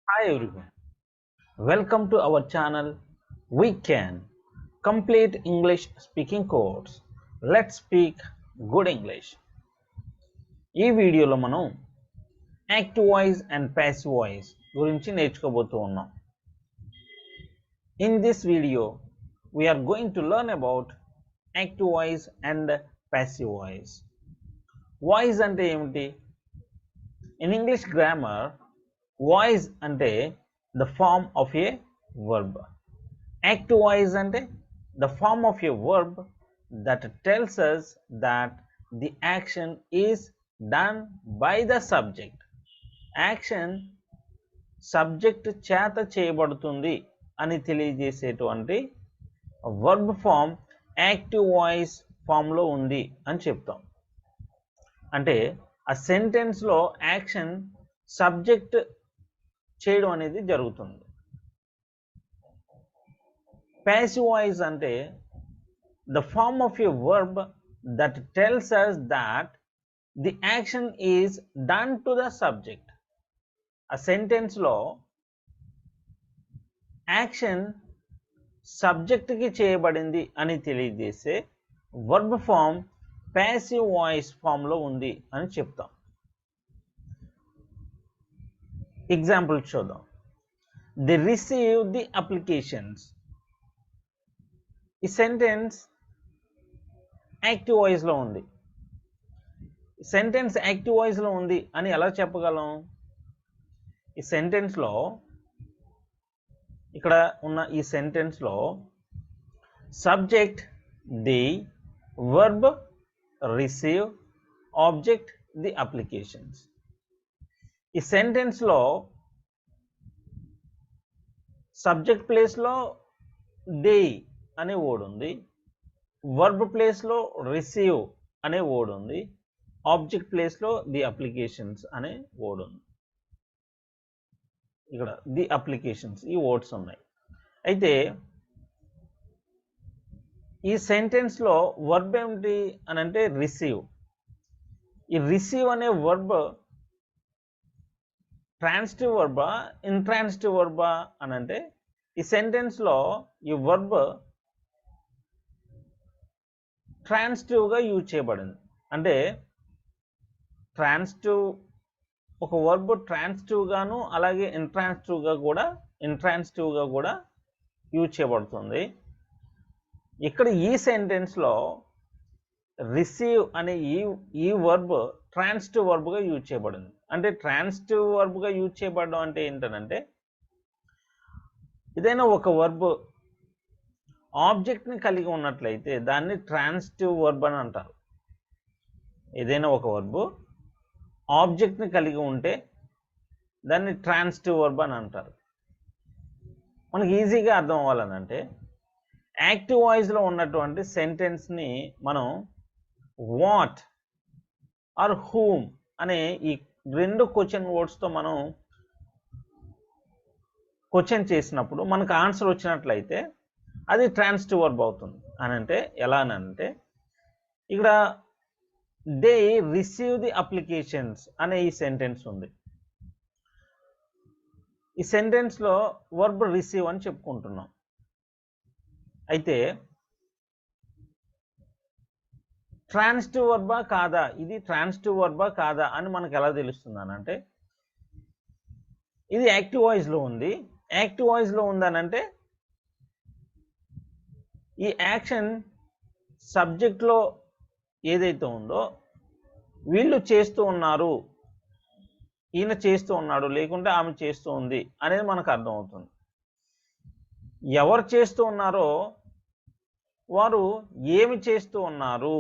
Hi everyone, welcome to our channel We Can Complete English Speaking Course. Let's speak good English. ఈ వీడియోలో మనం active voice and passive voice గురించి నేర్చుకోబోతూ ఉన్నాం. In this video, we are going to learn about active voice and passive voice. Voice అంటే ఏమిటి? In English grammar, voice అంటే the form of a verb. Active voice అంటే the form of a verb that tells us that the action is done by the subject. Action subject చేత చేయబడుతుంది అని తెలియజేసేటువంటి verb form active voice ఫామ్లో ఉంది అని చెప్తాం. అంటే ఆ సెంటెన్స్లో యాక్షన్ సబ్జెక్ట్ చేయడం అనేది జరుగుతుంది. Passive voice అంటే the form of a verb that tells us that the action is done to the subject. A sentence లో యాక్షన్ సబ్జెక్ట్ కి చేయబడింది అని తెలియజేసే verb form passive voice form లో ఉంది అని చెప్తాం. ఎగ్జాంపుల్ చూద్దాం. They receive the applications. ఈ సెంటెన్స్ యాక్టివ్ వాయిస్ లో ఉంది. సెంటెన్స్ యాక్టివ్ వాయిస్ లో ఉంది అని ఎలా చెప్పగలం? ఈ సెంటెన్స్ లో ఇక్కడ ఉన్న ఈ సెంటెన్స్ లో subject the, verb receive, object the applications. ఈ సెంటెన్స్ లో సబ్జెక్ట్ ప్లేస్ లో దే అనే వర్డ్ ఉంది, వర్బ్ ప్లేస్ లో రిసీవ్ అనే వర్డ్ ఉంది, ఆబ్జెక్ట్ ప్లేస్ లో ది అప్లికేషన్స్ అనే వర్డ్ ఉంది. ఇక్కడ ది అప్లికేషన్స్ ఈ వర్డ్స్ ఉన్నాయి. అయితే ఈ సెంటెన్స్ లో వర్బ్ ఏమిటి అని అంటే రిసీవ్. ఈ రిసీవ్ అనే verb transitive Warba intransitive Warba అని అంటే ఈ సెంటెన్స్ లో ఈ వర్బ్ ట్రాన్సిటివ్ గా యూజ్ చేయబడింది. అంటే ట్రాన్సిటివ్ ఒక వర్బ్ ట్రాన్సిటివ్ గాను అలాగే ఇంట్రాన్సిటివ్ గా కూడా యూజ్ చేయబడుతుంది. ఇక్కడ ఈ సెంటెన్స్ లో రిసీవ్ అనే ఈ వర్బ్ ట్రాన్సిటివ్ వర్బ్ గా యూజ్ చేయబడింది. అంటే ట్రాన్సిటివ్ వర్బ్ గా యూజ్ చేయబడడం అంటే ఏంటంటే ఏదైనా ఒక వర్బ్ ఆబ్జెక్ట్ ని కలిగి ఉన్నట్లయితే దాన్ని ట్రాన్సిటివ్ వర్బ్ అని అంటారు. ఏదైనా ఒక వర్బ్ ఆబ్జెక్ట్ ని కలిగి ఉంటే దాన్ని ట్రాన్సిటివ్ వర్బ్ అని అంటారు. మనకి ఈజీగా అర్థం అవ్వాలనంటే యాక్టివ్ వాయిస్ లో ఉన్నటువంటి సెంటెన్స్ ని మనం వాట్ ఆర్ హూమ్ అనే ఈ రెండు క్వశ్చన్ వర్డ్స్ తో మనం క్వశ్చన్ చేసినప్పుడు మనకు ఆన్సర్ వచ్చినట్లయితే అది ట్రాన్సిటివ్ వర్బ్ అవుతుంది. అని అంటే ఎలా అని అంటే ఇక్కడ దే రిసీవ్ ది అప్లికేషన్స్ అనే ఈ సెంటెన్స్ ఉంది. ఈ సెంటెన్స్ లో వర్బ్ రిసీవ్ అని చెప్పుకుంటున్నాం. అయితే ట్రాన్సిటివ్ వర్బా కాదా, ఇది ట్రాన్సిటివ్ వర్బా కాదా అని మనకు ఎలా తెలుస్తుంది అని అంటే ఇది యాక్టివ్ వాయిస్ లో ఉంది. యాక్టివ్ వాయిస్ లో ఉందనంటే ఈ యాక్షన్ సబ్జెక్ట్ లో ఏదైతే ఉందో వీళ్ళు చేస్తూ ఉన్నారు, ఈయన చేస్తూ ఉన్నాడు లేకుంటే ఆమె చేస్తూ ఉంది అనేది మనకు అర్థమవుతుంది. ఎవరు చేస్తూ ఉన్నారో వారు ఏమి చేస్తూ ఉన్నారు,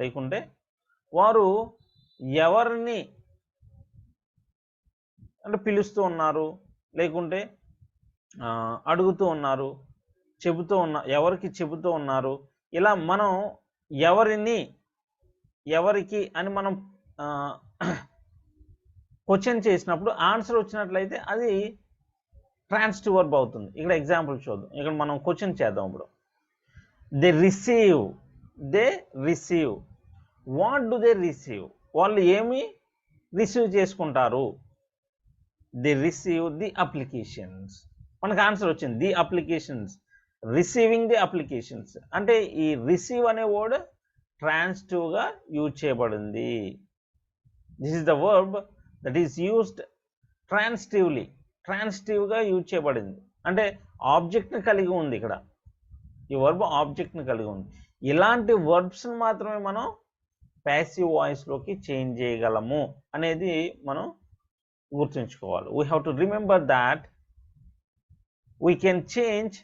లేకుంటే వారు ఎవరిని అంటే పిలుస్తూ ఉన్నారు, లేకుంటే అడుగుతూ ఉన్నారు, ఎవరికి చెబుతూ ఉన్నారు. ఇలా మనం ఎవరికి అని మనం క్వశ్చన్ చేసినప్పుడు ఆన్సర్ వచ్చినట్లయితే అది ట్రాన్సిటివ్ వర్బ్ అవుతుంది. ఇక్కడ ఎగ్జాంపుల్ చూద్దాం. ఇక్కడ మనం క్వశ్చన్ చేద్దాం. ఇప్పుడు they receive, what do they receive, వాళ్ళు ఏమి రిసీవ్ చేసుకుంటారు. They receive the applications. మనకు ఆన్సర్ వచ్చింది, the applications, receiving the applications. అంటే ఈ రిసీవ్ అనే వర్డ్ ట్రాన్సిటివ్గా యూజ్ చేయబడింది. This is the verb that is used transitively. ట్రాన్సిటివ్గా యూజ్ చేయబడింది అంటే ఆబ్జెక్ట్ని కలిగి ఉంది. ఇక్కడ ఈ వర్బ్ ఆబ్జెక్ట్ని కలిగి ఉంది. ఇలాంటి వర్బ్స్ని మాత్రమే మనం ప్యాసివ్ వాయిస్లోకి చేంజ్ చేయగలము అనేది మనం గుర్తుంచుకోవాలి. We have to remember that we can change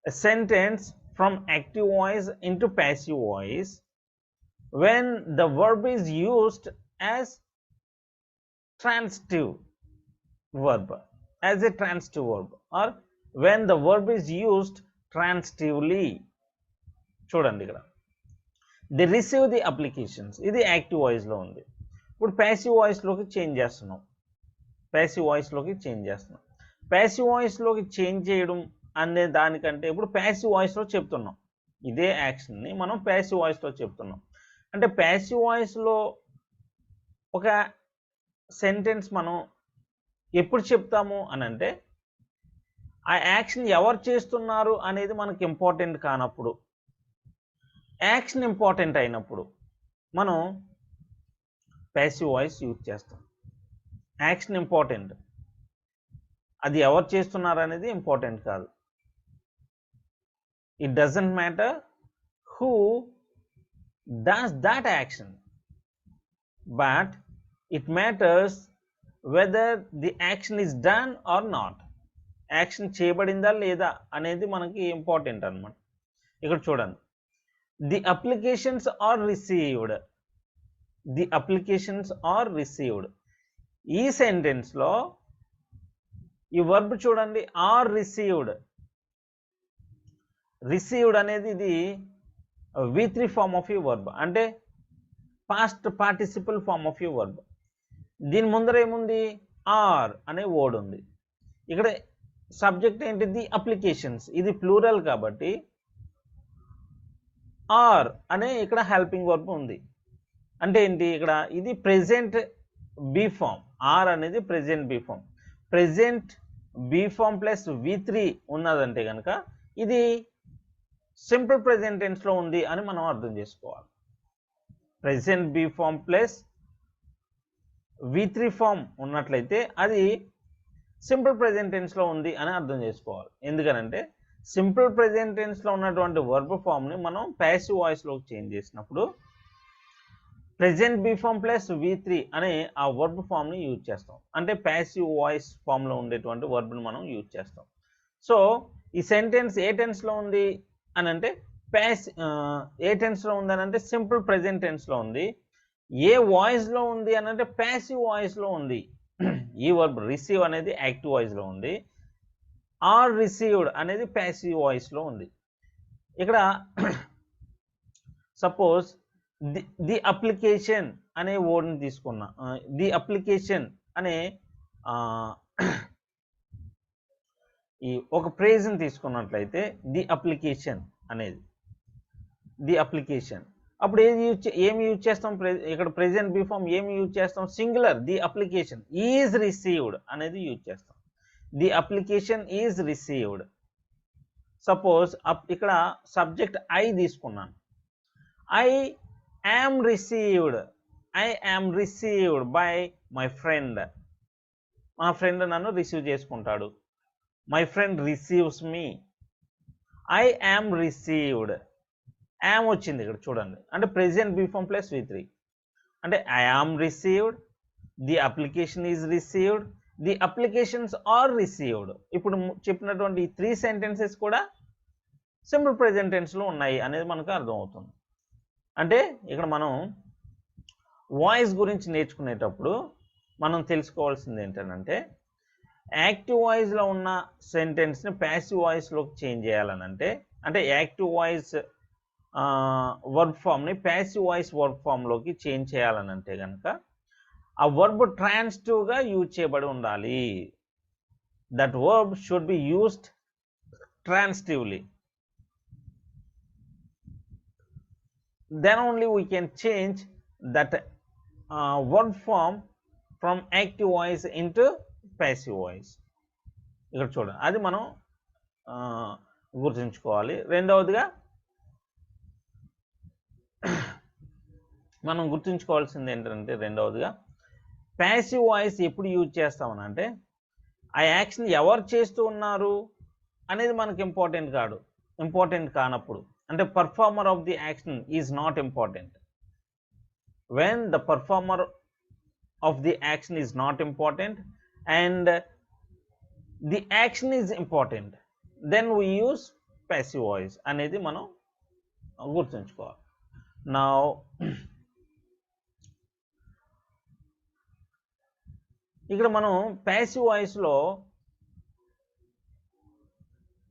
a sentence from active voice into passive voice when the verb is used as transitive verb, as a transitive verb, or when the verb is used transitively. చూడండి ఇక్కడ the receive the applications, ఇది active వాయిస్లో ఉంది. ఇప్పుడు passive వాయిస్లోకి change చేస్తున్నాం. Passive వాయిస్లోకి change చేయడం అనే దానికంటే ఇప్పుడు ప్యాసివ్ వాయిస్లో చెప్తున్నాం. ఇదే యాక్షన్ని మనం ప్యాసివ్ వాయిస్లో చెప్తున్నాం. అంటే ప్యాసివ్ వాయిస్లో ఒక సెంటెన్స్ మనం ఎప్పుడు చెప్తాము అని అంటే ఆ యాక్షన్ ఎవరు చేస్తున్నారు అనేది మనకు ఇంపార్టెంట్ కానప్పుడు, యాక్షన్ ఇంపార్టెంట్ అయినప్పుడు మనం ప్యాసివ్ వాయిస్ యూజ్ చేస్తాం. యాక్షన్ ఇంపార్టెంట్, అది ఎవరు చేస్తున్నారు అనేది ఇంపార్టెంట్ కాదు. It doesn't matter who does that action, but it matters whether the action is done or not. Action చేయబడిందా లేదా అనేది మనకి ఇంపార్టెంట్ అన్నమాట. ఇక్కడ చూడండి, the applications are received, the applications are received. ఈ సెంటెన్స్లో ఈ వర్బ్ చూడండి, ఆర్ రిసీవ్డ్. రిసీవ్డ్ అనేది ఇది V3 ఫార్మ్ ఆఫ్ ఈ వర్బ్, అంటే పాస్ట్ పార్టిసిపల్ ఫార్మ్ ఆఫ్ ఈ వర్బ్. దీని ముందర ఏముంది, ఆర్ అనే వర్డ్ ఉంది. ఇక్కడ సబ్జెక్ట్ ఏంటి, ది అప్లికేషన్స్, ఇది ప్లూరల్ కాబట్టి ఆర్ అనే ఇక్కడ హెల్పింగ్ వర్బ్ ఉంది. అంటే ఏంటి, ఇక్కడ ఇది ప్రెజెంట్ బీ ఫార్మ్, ఆర్ అనేది present be form. Present be form plus V3 ఉన్నదంటే కనుక ఇది సింపుల్ ప్రెజెంట్ టెన్స్లో ఉంది అని మనం అర్థం చేసుకోవాలి. Present be form plus V3 form ఉన్నట్లయితే అది సింపుల్ ప్రెజెంట్ టెన్స్లో ఉంది అని అర్థం చేసుకోవాలి. ఎందుకనంటే సింపుల్ ప్రెజెంట్ టెన్స్లో ఉన్నటువంటి వర్బ్ ఫామ్ని మనం ప్యాసివ్ వాయిస్లోకి చేంజ్ చేసినప్పుడు present be form plus V3 అనే ఆ వర్బ్ ఫామ్ని యూజ్ చేస్తాం. అంటే ప్యాసివ్ వాయిస్ ఫామ్లో ఉండేటువంటి వర్బ్ని మనం యూజ్ చేస్తాం. సో ఈ సెంటెన్స్ ఏ టెన్స్లో ఉంది అని అంటే ఏ టెన్స్లో ఉంది అని అంటే సింపుల్ ప్రెజెంట్ టెన్స్లో ఉంది. ఏ వాయిస్లో ఉంది అని అంటే ప్యాసివ్ వాయిస్లో ఉంది. ఈ వర్బ్ రిసీవ్ అనేది యాక్టివ్ వాయిస్లో ఉంది, ఆర్ రిసీవ్డ్ అనేది ప్యాసివ్ వాయిస్లో ఉంది. ఇక్కడ సపోజ్ ది అప్లికేషన్ అనే వర్డ్ని తీసుకున్నా, ది అప్లికేషన్ అనే ఈ ఒక ప్రేజ్ని తీసుకున్నట్లయితే ది అప్లికేషన్ అనేది, ది అప్లికేషన్, అప్పుడు ఏమి యూజ్ చేస్తాం, ఇక్కడ ప్రెజెంట్ బీ ఫార్మ్ ఏమి యూజ్ చేస్తాం, singular, the application is received అనేది యూజ్ చేస్తాం. The application is received. Suppose ఇక్కడ సబ్జెక్ట్ ఐ తీసుకున్నాను, I am received, I am received by my friend. మా ఫ్రెండ్ నన్ను రిసీవ్ చేసుకుంటాడు. My friend receives me. I am received, yam వచ్చింది ఇక్కడ చూడండి, అంటే present be form plus V3. అంటే I am received, the application is received, the applications are received. ఇప్పుడు చెప్పినటువంటి ఈ 3 సెంటెన్సెస్ కూడా సింపుల్ ప్రెజెంట్ టెన్స్లో ఉన్నాయి అనేది మనకు అర్థమవుతుంది. అంటే ఇక్కడ మనం వాయిస్ గురించి నేర్చుకునేటప్పుడు మనం తెలుసుకోవాల్సింది ఏంటంటే యాక్టివ్ వాయిస్లో ఉన్న సెంటెన్స్ని ప్యాసివ్ వాయిస్లోకి చేంజ్ చేయాలనంటే, అంటే యాక్టివ్ వాయిస్ వర్బ్ ఫామ్ని ప్యాసివ్ వాయిస్ వర్బ్ ఫామ్లోకి చేంజ్ చేయాలనంటే కనుక ఆ వర్బ్ ట్రాన్సిటివ్గా యూజ్ చేయబడి ఉండాలి. That verb should be used transitively. Then only we can change that verb form from active voice into passive voice. ఇక్కడ చూడండి, అది మనం గుర్తుంచుకోవాలి. రెండవదిగా మనం గుర్తుంచుకోవాల్సింది ఏంటంటే, రెండవదిగా ప్యాసివ్ వాయిస్ ఎప్పుడు యూజ్ చేస్తామనంటే, ఆ యాక్షన్ ఎవరు చేస్తూ ఉన్నారు అనేది మనకు ఇంపార్టెంట్ కానప్పుడు, అంటే performer of the action is not important. When the performer of the action is not important and the action is important, then we use passive voice అనేది మనం గుర్తుంచుకోవాలి. నౌ ఇక్కడ మనం ప్యాసివ్ వాయిస్లో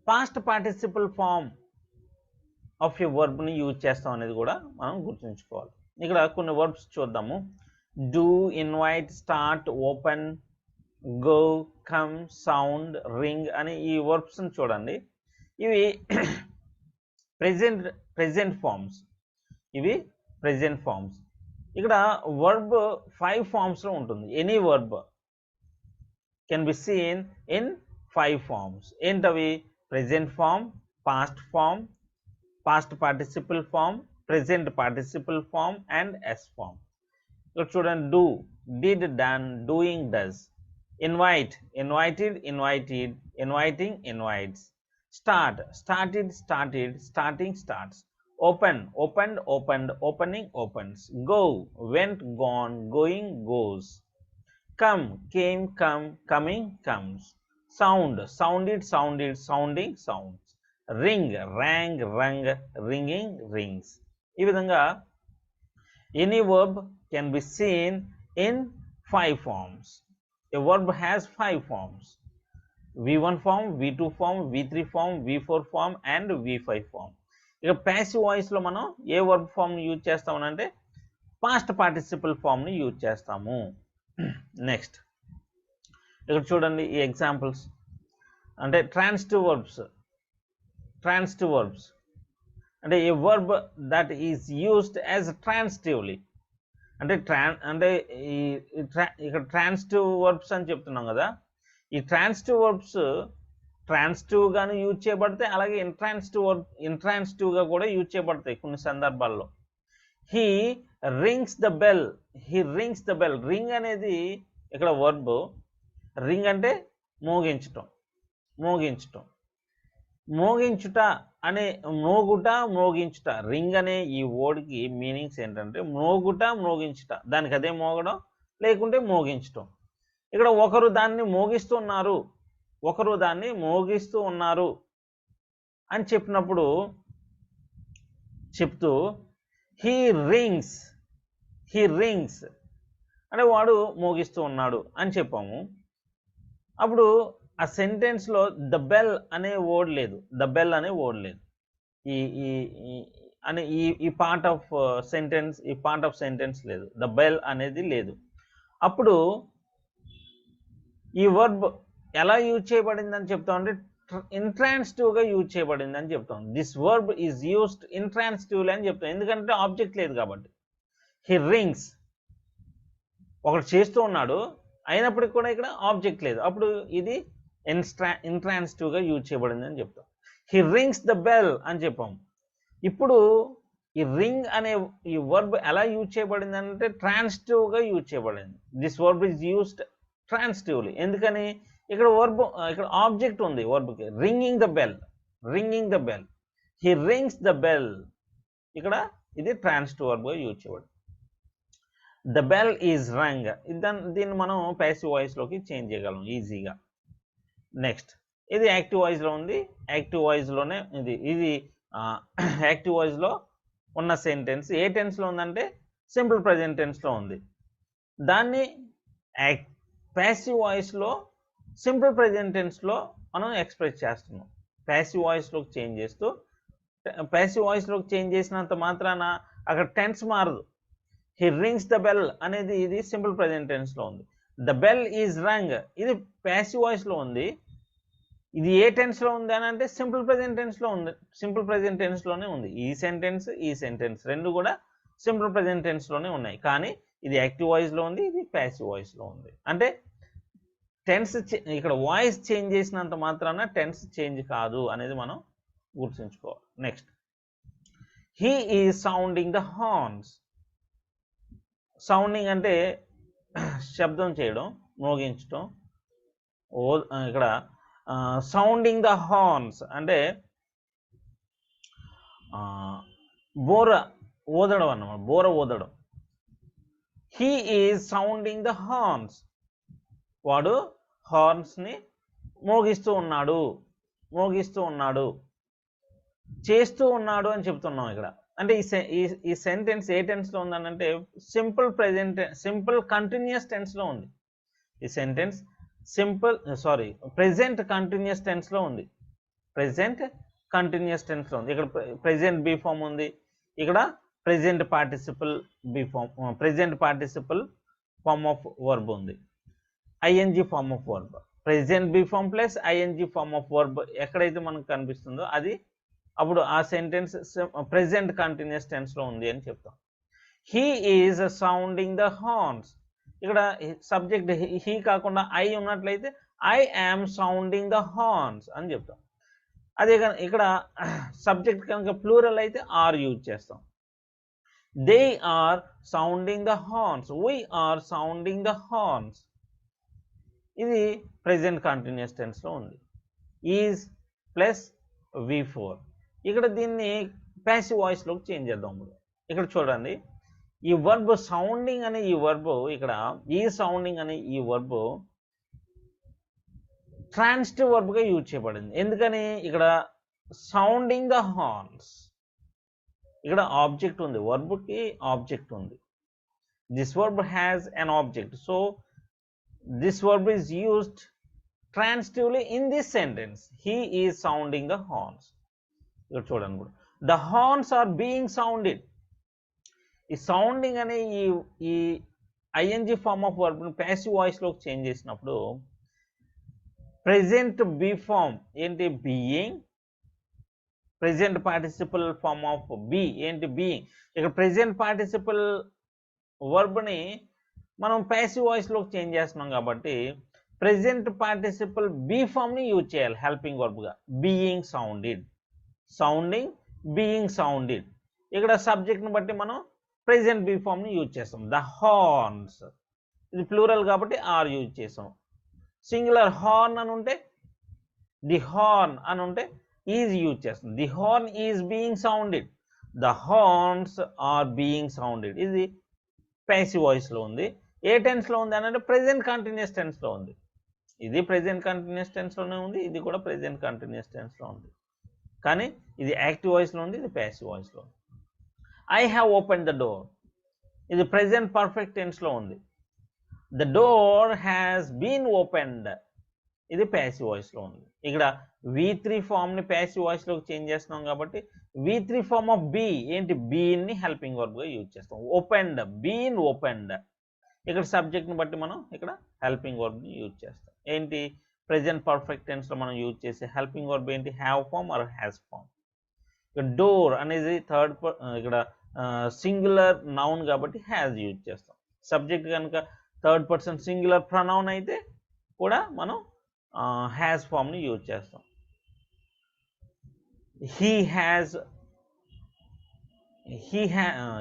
past participle form of a వర్బ్ని use చేస్తాం అనేది కూడా మనం గుర్తుంచుకోవాలి. ఇక్కడ కొన్ని వర్బ్స్ చూద్దాము. Do, invite, start, open, go, come, sound, ring అని ఈ వర్బ్స్ని చూడండి. ఇవి ప్రెజెంట్ ఫార్మ్స్. ఇవి ప్రెజెంట్ ఫార్మ్స్. ఇక్కడ వర్బ్ 5 ఫార్మ్స్లో ఉంటుంది. Any verb can be seen in 5 forms. ఏంటవి? Present form, past form, past participle form, present participle form and S form. ఇక్కడ చూడండి, do, did, done, doing, does. Invite, invited, invited, inviting, invites. Start, started, started, starting, starts. Open, opened, opened, opening, opens. Go, went, gone, going, goes. Come, came, come, coming, comes. Sound, sounded, sounded, sounding, sounds. Ring, rang, rung, ringing, rings. ఈ విధంగా any verb can be seen in 5 forms. A verb has 5 forms: V1 form, V2 form, V3 form, V4 form and V5 form. ఇక passive వాయిస్లో మనం ఏ verb ఫామ్ని use చేస్తామనంటే past participle ఫామ్ని use చేస్తాము. నెక్స్ట్ ఇక్కడ చూడండి ఈ ఎగ్జాంపుల్స్. అంటే ట్రాన్సిటివ్ వర్బ్స్ అంటే a verb that is used as transitively. అంటే ఇక్కడ ట్రాన్సిటివ్ వర్బ్స్ అని చెప్తున్నాం కదా. ఈ ట్రాన్సిటివ్ వర్బ్స్ ట్రాన్సిటివ్గాను యూజ్ చేయబడతాయి, అలాగే ఇంట్రాన్సిటివ్గా కూడా యూజ్ చేయబడతాయి కొన్ని సందర్భాల్లో. He rings the bell, he rings the bell. Ring అనేది ఇక్కడ వర్బ్. రింగ్ అంటే మోగించటం. మోగించుట అనే మోగించుట. రింగ్ అనే ఈ వర్డ్కి మీనింగ్స్ ఏంటంటే మోగించుట, దానికి అదే మోగడం లేకుంటే మోగించటం. ఇక్కడ ఒకరు దాన్ని మోగిస్తూ ఉన్నారు అని చెప్తూ హీ రింగ్స్ అంటే వాడు మోగిస్తూ ఉన్నాడు అని చెప్పాము. అప్పుడు ఆ సెంటెన్స్లో ద బెల్ అనే వర్డ్ లేదు. ఈ పార్ట్ ఆఫ్ సెంటెన్స్ లేదు. ద బెల్ అనేది లేదు. అప్పుడు ఈ వర్బ్ ఎలా యూజ్ చేయబడిందని చెప్తాం అంటే ఇంట్రాన్సిటివ్గా యూజ్ చేయబడిందని చెప్తాం. దిస్ వర్బ్ ఈజ్ యూస్డ్ ఇంట్రాన్సిటివ్లీ అని చెప్తాం, ఎందుకంటే ఆబ్జెక్ట్ లేదు కాబట్టి. హీ రింగ్స్, ఒకటి చేస్తూ ఉన్నాడు, అయినప్పటికీ కూడా ఇక్కడ ఆబ్జెక్ట్ లేదు, అప్పుడు ఇది ఇంట్రాన్సిటివ్గా యూజ్ చేయబడింది అని చెప్తాం. హీ రింగ్స్ ద బెల్ అని చెప్పాం. ఇప్పుడు ఈ రింగ్ అనే ఈ వర్బ్ ఎలా యూజ్ చేయబడింది అంటే ట్రాన్సిటివ్గా యూజ్ చేయబడింది. This verb is used transitively. ఎందుకని? ఇక్కడ ఆబ్జెక్ట్ ఉంది వర్బ్కి. Ringing the bell. He rings the bell. ఇక్కడ ఇది ట్రాన్సిటివ్ వర్బ్గా యూజ్ చేయబడింది. The bell is rung. దీన్ని మనం ప్యాసివ్ వాయిస్లోకి చేంజ్ చేయగలం ఈజీగా. నెక్స్ట్ ఇది యాక్టివ్ వాయిస్లో ఉంది. యాక్టివ్ వాయిస్లోనే ఇది యాక్టివ్ వాయిస్లో ఉన్న సెంటెన్స్ ఏ టెన్స్లో ఉందంటే సింపుల్ ప్రెజెంట్ టెన్స్లో ఉంది. దాన్ని ప్యాసివ్ వాయిస్లో సింపుల్ ప్రెజెంట్ టెన్స్లో మనం ఎక్స్ప్రెస్ చేస్తున్నాం. ప్యాసివ్ వాయిస్లోకి చేంజ్ చేసినంత మాత్రాన అక్కడ టెన్స్ మారదు. హీ రింగ్స్ ద బెల్ అనేది ఇది సింపుల్ ప్రెజెంట్ టెన్స్లో ఉంది. ద బెల్ ఈజ్ రంగ్ ఇది ప్యాసివ్ వాయిస్లో ఉంది. ఇది ఏ టెన్స్లో ఉంది అని అంటే సింపుల్ ప్రెజెంట్ టెన్స్లోనే ఉంది. ఈ సెంటెన్స్ రెండు కూడా సింపుల్ ప్రెజెంట్ టెన్స్లోనే ఉన్నాయి. కానీ ఇది యాక్టివ్ వాయిస్లో ఉంది, ఇది ప్యాసివ్ వాయిస్లో ఉంది. అంటే టెన్స్ ఇక్కడ వాయిస్ చేంజ్ చేసినంత మాత్రాన టెన్స్ చేంజ్ కాదు అనేది మనం గుర్తుంచుకోవాలి. Next, he is sounding the horns. Sounding అంటే శబ్దం చేయడం, మోగించడం. ఇక్కడ సౌండింగ్ ద హార్న్స్ అంటే బోర ఊదడం అన్నమాట, బోర ఊదడం. He is sounding the horns. వాడు హార్న్స్ని మోగిస్తూ ఉన్నాడు, చేస్తూ ఉన్నాడు అని చెప్తున్నాం ఇక్కడ. అంటే ఈ సెంటెన్స్ ఏ టెన్స్లో ఉందనంటే సింపుల్ కంటిన్యూస్ టెన్స్లో ఉంది. ఈ సెంటెన్స్ ప్రెజెంట్ కంటిన్యూస్ టెన్స్లో ఉంది. ఇక్కడ ప్రెజెంట్ బీ ఫామ్ ఉంది, ఇక్కడ present participle form of verb ఉంది, ING form of verb. Present be form plus ING form of verb ఎక్కడైతే మనకు కనిపిస్తుందో అది అప్పుడు ఆ సెంటెన్స్ ప్రెజెంట్ కంటిన్యూస్ టెన్స్లో ఉంది అని చెప్తాం. He is sounding the horns. ఇక్కడ సబ్జెక్ట్ హీ కాకుండా ఐ ఉన్నట్లయితే I am sounding the horns అని చెప్తాం. అదే ఇక్కడ సబ్జెక్ట్ కనుక ప్లూరల్ అయితే ఆర్ యూజ్ చేస్తాం. They are sounding the horns, we are sounding the horns. ఇది ప్రెజెంట్ కంటిన్యూస్ టెన్స్లో ఉంది. Is plus V4. ఇక్కడ దీన్ని ప్యాసివ్ వాయిస్లోకి చేంజ్ చేద్దాం. ఇక్కడ చూడండి, ఈ వర్బ్ సౌండింగ్ అనే ఈ వర్బ్, ఇక్కడ ఈ సౌండింగ్ అనే ఈ వర్బ్ ట్రాన్సిటివ్ వర్బ్గా యూజ్ చేయబడింది. ఎందుకని? ఇక్కడ సౌండింగ్ ద హార్న్స్, ఇక్కడ ఆబ్జెక్ట్ ఉంది, వర్బ్కి ఆబ్జెక్ట్ ఉంది. This verb has an object, so this verb is used transitively in this sentence. He is sounding the horns. ఇక్కడ చూడండి కూడా, the horns are being sounded. ఈ సౌండింగ్ అనే ఈ ING form of verb passive వాయిస్లోకి change చేసినప్పుడు present be form ఏంటి? Being. Present participle form of be ఏంటి? బీయింగ్. ఇక్కడ ప్రెజెంట్ పార్టిసిపల్ వర్బ్ని మనం ప్యాసివ్ వాయిస్లోకి చేంజ్ చేస్తున్నాం కాబట్టి ప్రెజెంట్ పార్టిసిపల్ బీ ఫామ్ని యూజ్ చేయాలి హెల్పింగ్ వర్బ్గా. Being sounded, sounding, being sounded. ఇక్కడ సబ్జెక్ట్ని బట్టి మనం ప్రెజెంట్ బీ ఫామ్ని యూజ్ చేస్తాం. ద హార్న్స్, ఇది ప్లూరల్ కాబట్టి ఆర్ యూజ్ చేస్తాం. సింగులర్ హార్న్ అని ఉంటే, ది హార్న్ అని ఉంటే ఈజ్ యూజ్ చేస్తాం. The horn is being sounded, the horns are being sounded. ఇది ప్యాసివ్ వాయిస్లో ఉంది. ఏ టెన్స్లో ఉంది అని అంటే ప్రెజెంట్ కంటిన్యూస్ టెన్స్లో ఉంది. ఇది ప్రెజెంట్ కంటిన్యూస్ టెన్స్లోనే ఉంది, ఇది కూడా ప్రెజెంట్ కంటిన్యూస్ టెన్స్లో ఉంది. కానీ ఇది యాక్టివ్ వాయిస్లో ఉంది, ఇది ప్యాసివ్ వాయిస్లో ఉంది. I have open the door, ఇది ప్రెజెంట్ పర్ఫెక్ట్ టెన్స్లో ఉంది. The door has been opened, ఇది ప్యాసివ్ వాయిస్లో ఉంది. ఇక్కడ V3 ఫామ్ని ప్యాసివ్ వాయిస్లోకి చేంజ్ చేస్తున్నాం కాబట్టి V3 ఫామ్ ఆఫ్ బీ ఏంటి? బీన్ని హెల్పింగ్ వర్బ్గా యూజ్ చేస్తాం. Opened, been opened. ఇక్కడ సబ్జెక్ట్ని బట్టి మనం ఇక్కడ హెల్పింగ్ వర్బ్ని యూజ్ చేస్తాం. ఏంటి? ప్రెజెంట్ పర్ఫెక్ట్ టెన్స్లో మనం యూజ్ చేసే హెల్పింగ్ వర్బ్ ఏంటి? Have form or has form. ఇక్కడ డోర్ అనేది ఇక్కడ సింగులర్ నౌన్ కాబట్టి హ్యాస్ యూజ్ చేస్తాం. సబ్జెక్ట్ కనుక థర్డ్ పర్సన్ సింగులర్ ప్రొనౌన్ అయితే కూడా మనం హ్యాస్ ఫామ్ని యూజ్ చేస్తాం.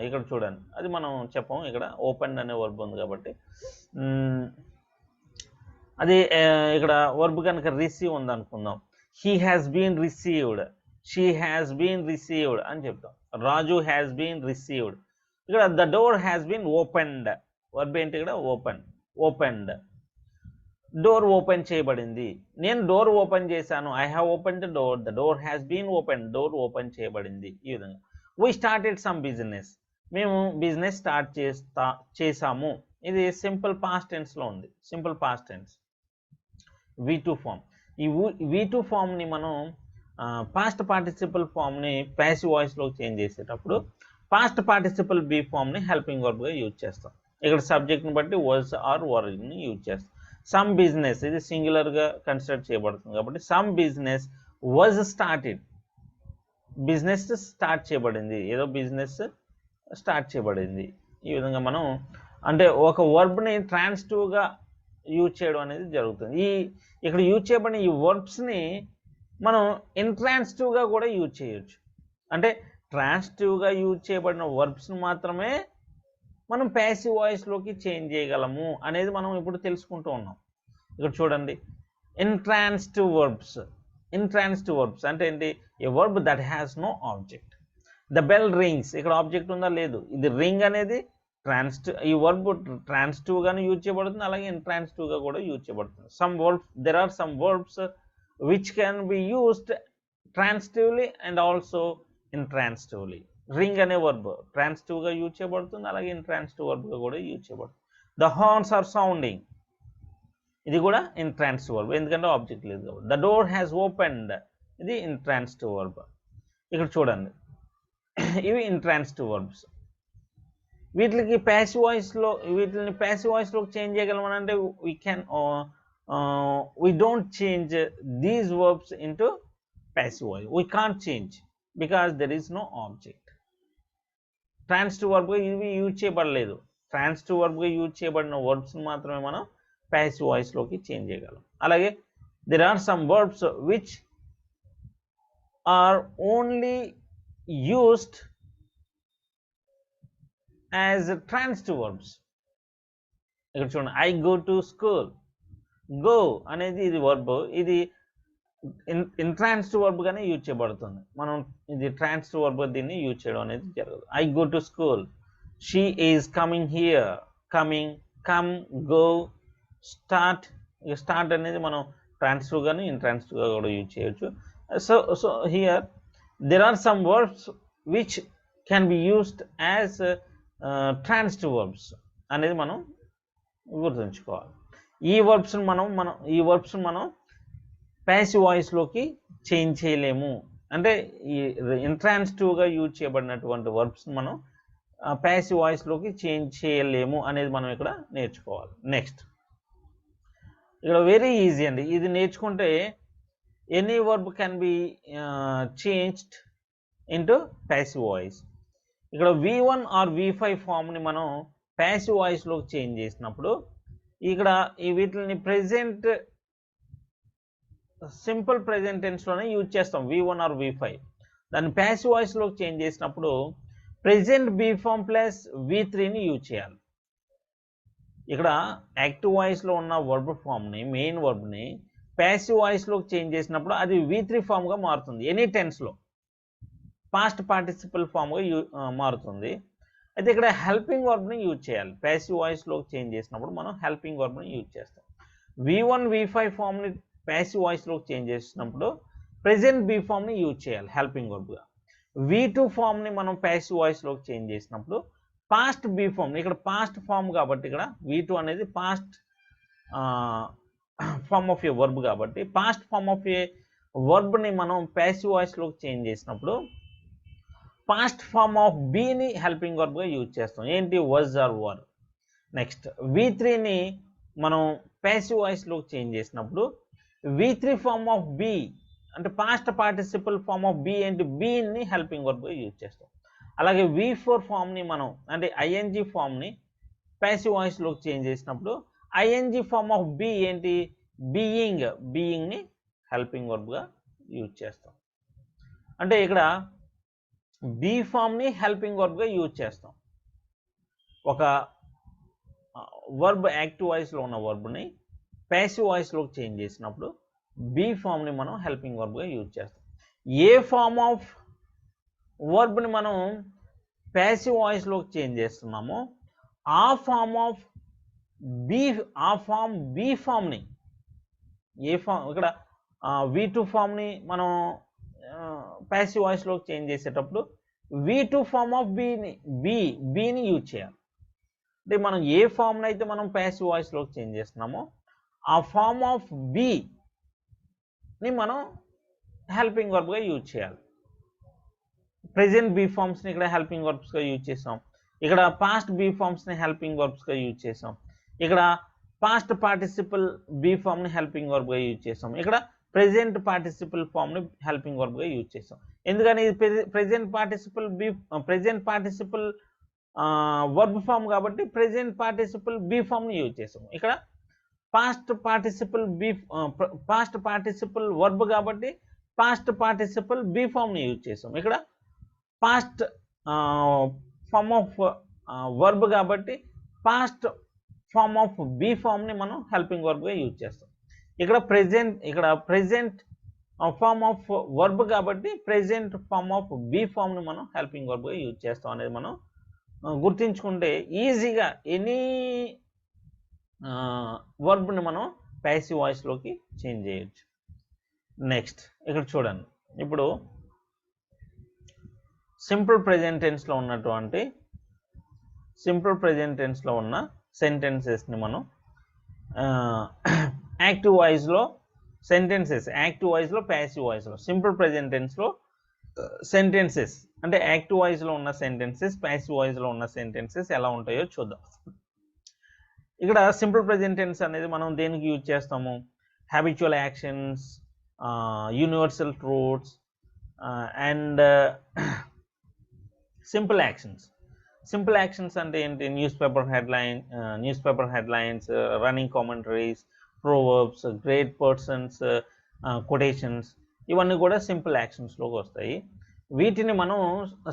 ఇక్కడ చూడండి, అది మనం చెప్పాము. ఇక్కడ ఓపెన్ అనే వర్బ్ ఉంది కాబట్టి అది ఇక్కడ వర్బ్ కనుక రిసీవ్ ఉంది అనుకుందాం. He has been received, she has been received అని చెప్తాం. Raju has been received. ఇక్కడ the door has been opened, verb ఏంటి? ఇక్కడ ఓపెన్డ్. డోర్ ఓపెన్ చేయబడింది, నేను డోర్ ఓపెన్ చేశాను. I have open the door, the door has been open, door open చేయబడింది. ఈ విధంగా వీ స్టార్టెడ్ సమ్ బిజినెస్, మేము బిజినెస్ స్టార్ట్ చేసాము. ఇది సింపుల్ పాస్ట్ టెన్స్లో ఉంది, simple past tense V2 form. ఈ V2 ఫామ్ని మనం పాస్ట్ పార్టిసిపల్ ఫామ్ని ప్యాసివ్ వాయిస్లోకి చేంజ్ చేసేటప్పుడు పాస్ట్ పార్టిసిపల్ బీ ఫామ్ని హెల్పింగ్ వర్బ్గా యూజ్ చేస్తాం. ఇక్కడ సబ్జెక్ట్ని బట్టి వాజ్ ఆర్ వర్ని యూజ్ చేస్తాం. సమ్ బిజినెస్, ఇది సింగులర్గా కన్సిడర్ చేయబడుతుంది కాబట్టి some business was started, business start చేయబడింది, ఏదో బిజినెస్ స్టార్ట్ చేయబడింది. ఈ విధంగా మనం అంటే ఒక వర్బ్ని ట్రాన్సిటివ్గా యూజ్ చేయడం అనేది జరుగుతుంది. ఇక్కడ యూజ్ చేయబడిన ఈ వర్బ్స్ని మనం ఇంట్రాన్సిటివ్గా కూడా యూజ్ చేయొచ్చు. అంటే ట్రాన్సిటివ్గా యూజ్ చేయబడిన వర్బ్స్ని మాత్రమే మనం ప్యాసివ్ వాయిస్లోకి చేంజ్ చేయగలము అనేది మనం ఇప్పుడు తెలుసుకుంటూ ఉన్నాం. ఇక్కడ చూడండి, ఇంట్రాన్సిటివ్ వర్బ్స్. ఇంట్రాన్సిటివ్ వర్బ్స్ అంటే ఏంటి? A verb that has no object. The bell rings, ఇక్కడ ఆబ్జెక్ట్ ఉందా? లేదు. ఇది రింగ్ అనేది ఈ వర్బ్ ట్రాన్సిటివ్గానే యూజ్ చేయబడుతుంది, అలాగే ఇంట్రాన్సిటివ్గా కూడా యూజ్ చేయబడుతుంది. Some verbs, there are some verbs which can be used transitively and also intransitively. Ring అనే వర్బ్ ట్రాన్సిటివ్గా యూజ్ చేయబడుతుంది, అలాగే ఇంట్రాన్సిటివ్ వర్బ్గా కూడా యూజ్ చేయబడుతుంది. ద హార్న్స్ ఆర్ సౌండింగ్, ఇది కూడా ఇంట్రాన్సిటివ్ వర్బ్, ఎందుకంటే ఆబ్జెక్ట్ లేదు కాబట్టి. ద డోర్ హ్యాస్ ఓపెన్డ్, ఇది ఇంట్రాన్సిటివ్ వర్బ్. ఇక్కడ చూడండి, ఇవి ఇంట్రాన్సిటివ్ వర్బ్స్. వీటిని ప్యాసివ్ వాయిస్లోకి చేంజ్ చేయగలమని అంటే we don't change these verbs into passive voice. We can't change because there is no object. Transitive వర్బ్గా ఇవి యూజ్ చేయబడలేదు. ట్రాన్సిటివ్ వర్బ్గా యూజ్ చేయబడిన వర్బ్స్ని మాత్రమే మనం ప్యాసివ్ వాయిస్లోకి చేంజ్ చేయగలం. అలాగే there are some verbs which are only used as transitive verbs. ఇక్కడ చూడండి, I go to school. Go అనేది ఇది వర్బ్, ఇది ఇంట్రాన్సిటివ్ వర్బ్గానే యూజ్ చేయబడుతుంది. మనం ఇది ట్రాన్సిటివ్ వర్బ్గా దీన్ని యూజ్ చేయడం అనేది జరగదు. I go to school. She is coming here. Coming, come, go, start. Start అనేది మనం ట్రాన్సిటివ్గాను ఇంట్రాన్సిటివ్గా కూడా యూజ్ చేయొచ్చు. So here there are some verbs which can be used as transitive verbs అనేది మనం గుర్తుంచుకోవాలి. ఈ వర్బ్స్ని మనం ప్యాసివ్ వాయిస్లోకి చేంజ్ చేయలేము. అంటే ఈ ఇంట్రాన్సిటివ్గా యూజ్ చేయబడినటువంటి వర్బ్స్ని మనం ప్యాసివ్ వాయిస్లోకి చేంజ్ చేయలేము అనేది మనం ఇక్కడ నేర్చుకోవాలి. నెక్స్ట్, ఇక్కడ వెరీ ఈజీ అండి. ఇది నేర్చుకుంటే any verb can be changed into passive voice. ఇక్కడ V1 ఆర్ V5 ఫామ్ని మనం ప్యాసివ్ వాయిస్లోకి చేంజ్ చేసినప్పుడు ఇక్కడ వీటిని ప్రెజెంట్ సింపుల్ ప్రెజెంట్ టెన్స్లోనే యూజ్ చేస్తాం, V1 ఆర్ V5. దాన్ని ప్యాసివ్ వాయిస్లోకి చేంజ్ చేసినప్పుడు ప్రెజెంట్ బీ ఫామ్ ప్లస్ V3ని యూజ్ చేయాలి. ఇక్కడ యాక్టివ్ వాయిస్లో ఉన్న వర్బ్ ఫామ్ని, మెయిన్ వర్బ్ని ప్యాసివ్ వాయిస్లోకి చేంజ్ చేసినప్పుడు అది V3 ఫామ్గా మారుతుంది. ఎనీ టెన్స్లో పాస్ట్ పార్టిసిపల్ ఫామ్గా మారుతుంది. అయితే ఇక్కడ హెల్పింగ్ వర్బ్ని యూజ్ చేయాలి. ప్యాసివ్ వాయిస్లోకి చేంజ్ చేసినప్పుడు మనం హెల్పింగ్ వర్బ్ని యూజ్ చేస్తాం. V1 V5 ఫామ్ని ప్యాసివ్ వాయిస్లోకి చేంజ్ చేసినప్పుడు ప్రెజెంట్ బీ ఫామ్ని యూజ్ చేయాలి హెల్పింగ్ వర్బ్గా. V2 ఫామ్ని మనం ప్యాసివ్ వాయిస్లోకి చేంజ్ చేసినప్పుడు పాస్ట్ బీ ఫామ్, ఇక్కడ పాస్ట్ ఫామ్ కాబట్టి ఇక్కడ V2 అనేది past form of a verb కాబట్టి పాస్ట్ ఫామ్ ఆఫ్ ఏ వర్బ్ని మనం ప్యాసివ్ వాయిస్లోకి చేంజ్ చేసినప్పుడు పాస్ట్ ఫామ్ ఆఫ్ బీని హెల్పింగ్ వర్బ్గా యూజ్ చేస్తాం. ఏంటి? Was or were. నెక్స్ట్, V3ని మనం ప్యాసివ్ వాయిస్లోకి చేంజ్ చేసినప్పుడు V3 ఫామ్ ఆఫ్ బీ అంటే past participle form of be ఏంటి? బీని హెల్పింగ్ వర్బ్గా యూజ్ చేస్తాం. అలాగే V4 ఫామ్ని మనం అంటే ING ఫామ్ని ప్యాసివ్ వాయిస్లోకి చేంజ్ చేసినప్పుడు ING ఫామ్ ఆఫ్ బీ ఏంటి? బీయింగ్ని హెల్పింగ్ వర్బ్గా యూజ్ చేస్తాం. అంటే ఇక్కడ బీ ఫామ్ని హెల్పింగ్ వర్బ్గా యూజ్ చేస్తాం. ఒక వర్బ్ యాక్టివ్ వాయిస్లో ఉన్న వర్బ్ని ప్యాసివ్ వాయిస్లోకి చేంజ్ చేసినప్పుడు బీ ఫామ్ని మనం హెల్పింగ్ వర్బ్గా యూజ్ చేస్తాం. ఏ ఫామ్ ఆఫ్ వర్బ్ని మనం ప్యాసివ్ వాయిస్లోకి చేంజ్ చేస్తున్నామో ఆ ఫామ్ బీ ఫామ్ని ఏ ఫామ్ ఇక్కడ V2 ఫామ్ని మనం ప్యాసివ్ వాయిస్లోకి చేంజ్ చేసేటప్పుడు V2 ఫామ్ ఆఫ్ బీని యూజ్ చేయాలి. అంటే మనం ఏ ఫామ్ని అయితే మనం ప్యాసివ్ వాయిస్లోకి చేంజ్ చేస్తున్నామో ఆ ఫామ్ ఆఫ్ బీని మనం హెల్పింగ్ వర్బ్గా యూజ్ చేయాలి. ప్రెజెంట్ బీ ఫామ్స్ని ఇక్కడ హెల్పింగ్ వర్బ్స్గా యూజ్ చేసాం. ఇక్కడ పాస్ట్ బీ ఫామ్స్ని హెల్పింగ్ వర్బ్స్గా యూజ్ చేసాం. ఇక్కడ పాస్ట్ పార్టిసిపల్ బీ ఫామ్ని హెల్పింగ్ వర్బ్గా యూజ్ చేసాం. ఇక్కడ ప్రెజెంట్ పార్టిసిపల్ ఫామ్ని హెల్పింగ్ వర్బ్గా యూజ్ చేసాం. ఎందుకని ప్రెజెంట్ పార్టిసిపల్ వర్బ్ ఫామ్ కాబట్టి ప్రెజెంట్ పార్టిసిపల్ బీ ఫామ్ని యూజ్ చేసాము. ఇక్కడ పాస్ట్ పార్టిసిపల్ వర్బ్ కాబట్టి పాస్ట్ పార్టిసిపల్ బీ ఫామ్ని యూజ్ చేసాం. ఇక్కడ పాస్ట్ ఫామ్ ఆఫ్ వర్బ్ కాబట్టి పాస్ట్ ఫామ్ ఆఫ్ బీ ఫామ్ని మనం హెల్పింగ్ వర్బ్గా యూజ్ చేస్తాం. ఇక్కడ ప్రెజెంట్ ఫామ్ ఆఫ్ వర్బ్ కాబట్టి ప్రెజెంట్ ఫామ్ ఆఫ్ బీ ఫామ్ని మనం హెల్పింగ్ వర్బ్గా యూజ్ చేస్తాం అనేది మనం గుర్తుంచుకుంటే ఈజీగా ఎనీ వర్బ్ని మనం ప్యాసివ్ వాయిస్లోకి చేంజ్ చేయొచ్చు. నెక్స్ట్ ఇక్కడ చూడండి, ఇప్పుడు సింపుల్ ప్రెజెంట్ టెన్స్లో ఉన్నటువంటి ఉన్న సెంటెన్సెస్ని మనం యాక్టివ్ వాయిస్లో ప్యాసివ్ వాయిస్లో సింపుల్ ప్రెజెంట్ టెన్స్లో సెంటెన్సెస్ అంటే యాక్టివ్ వాయిస్లో ఉన్న సెంటెన్సెస్ ప్యాసివ్ వాయిస్లో ఉన్న సెంటెన్సెస్ ఎలా ఉంటాయో చూద్దాం. ఇక్కడ సింపుల్ ప్రెజెంట్ టెన్స్ అనేది మనం దేనికి యూజ్ చేస్తాము? Habitual actions, universal truths and simple actions అంటే ఏంటి? News paper headlines, running commentaries, Proverbs, great persons, quotations, ఇవన్నీ కూడా సింపుల్ యాక్షన్స్లోకి వస్తాయి. వీటిని మనం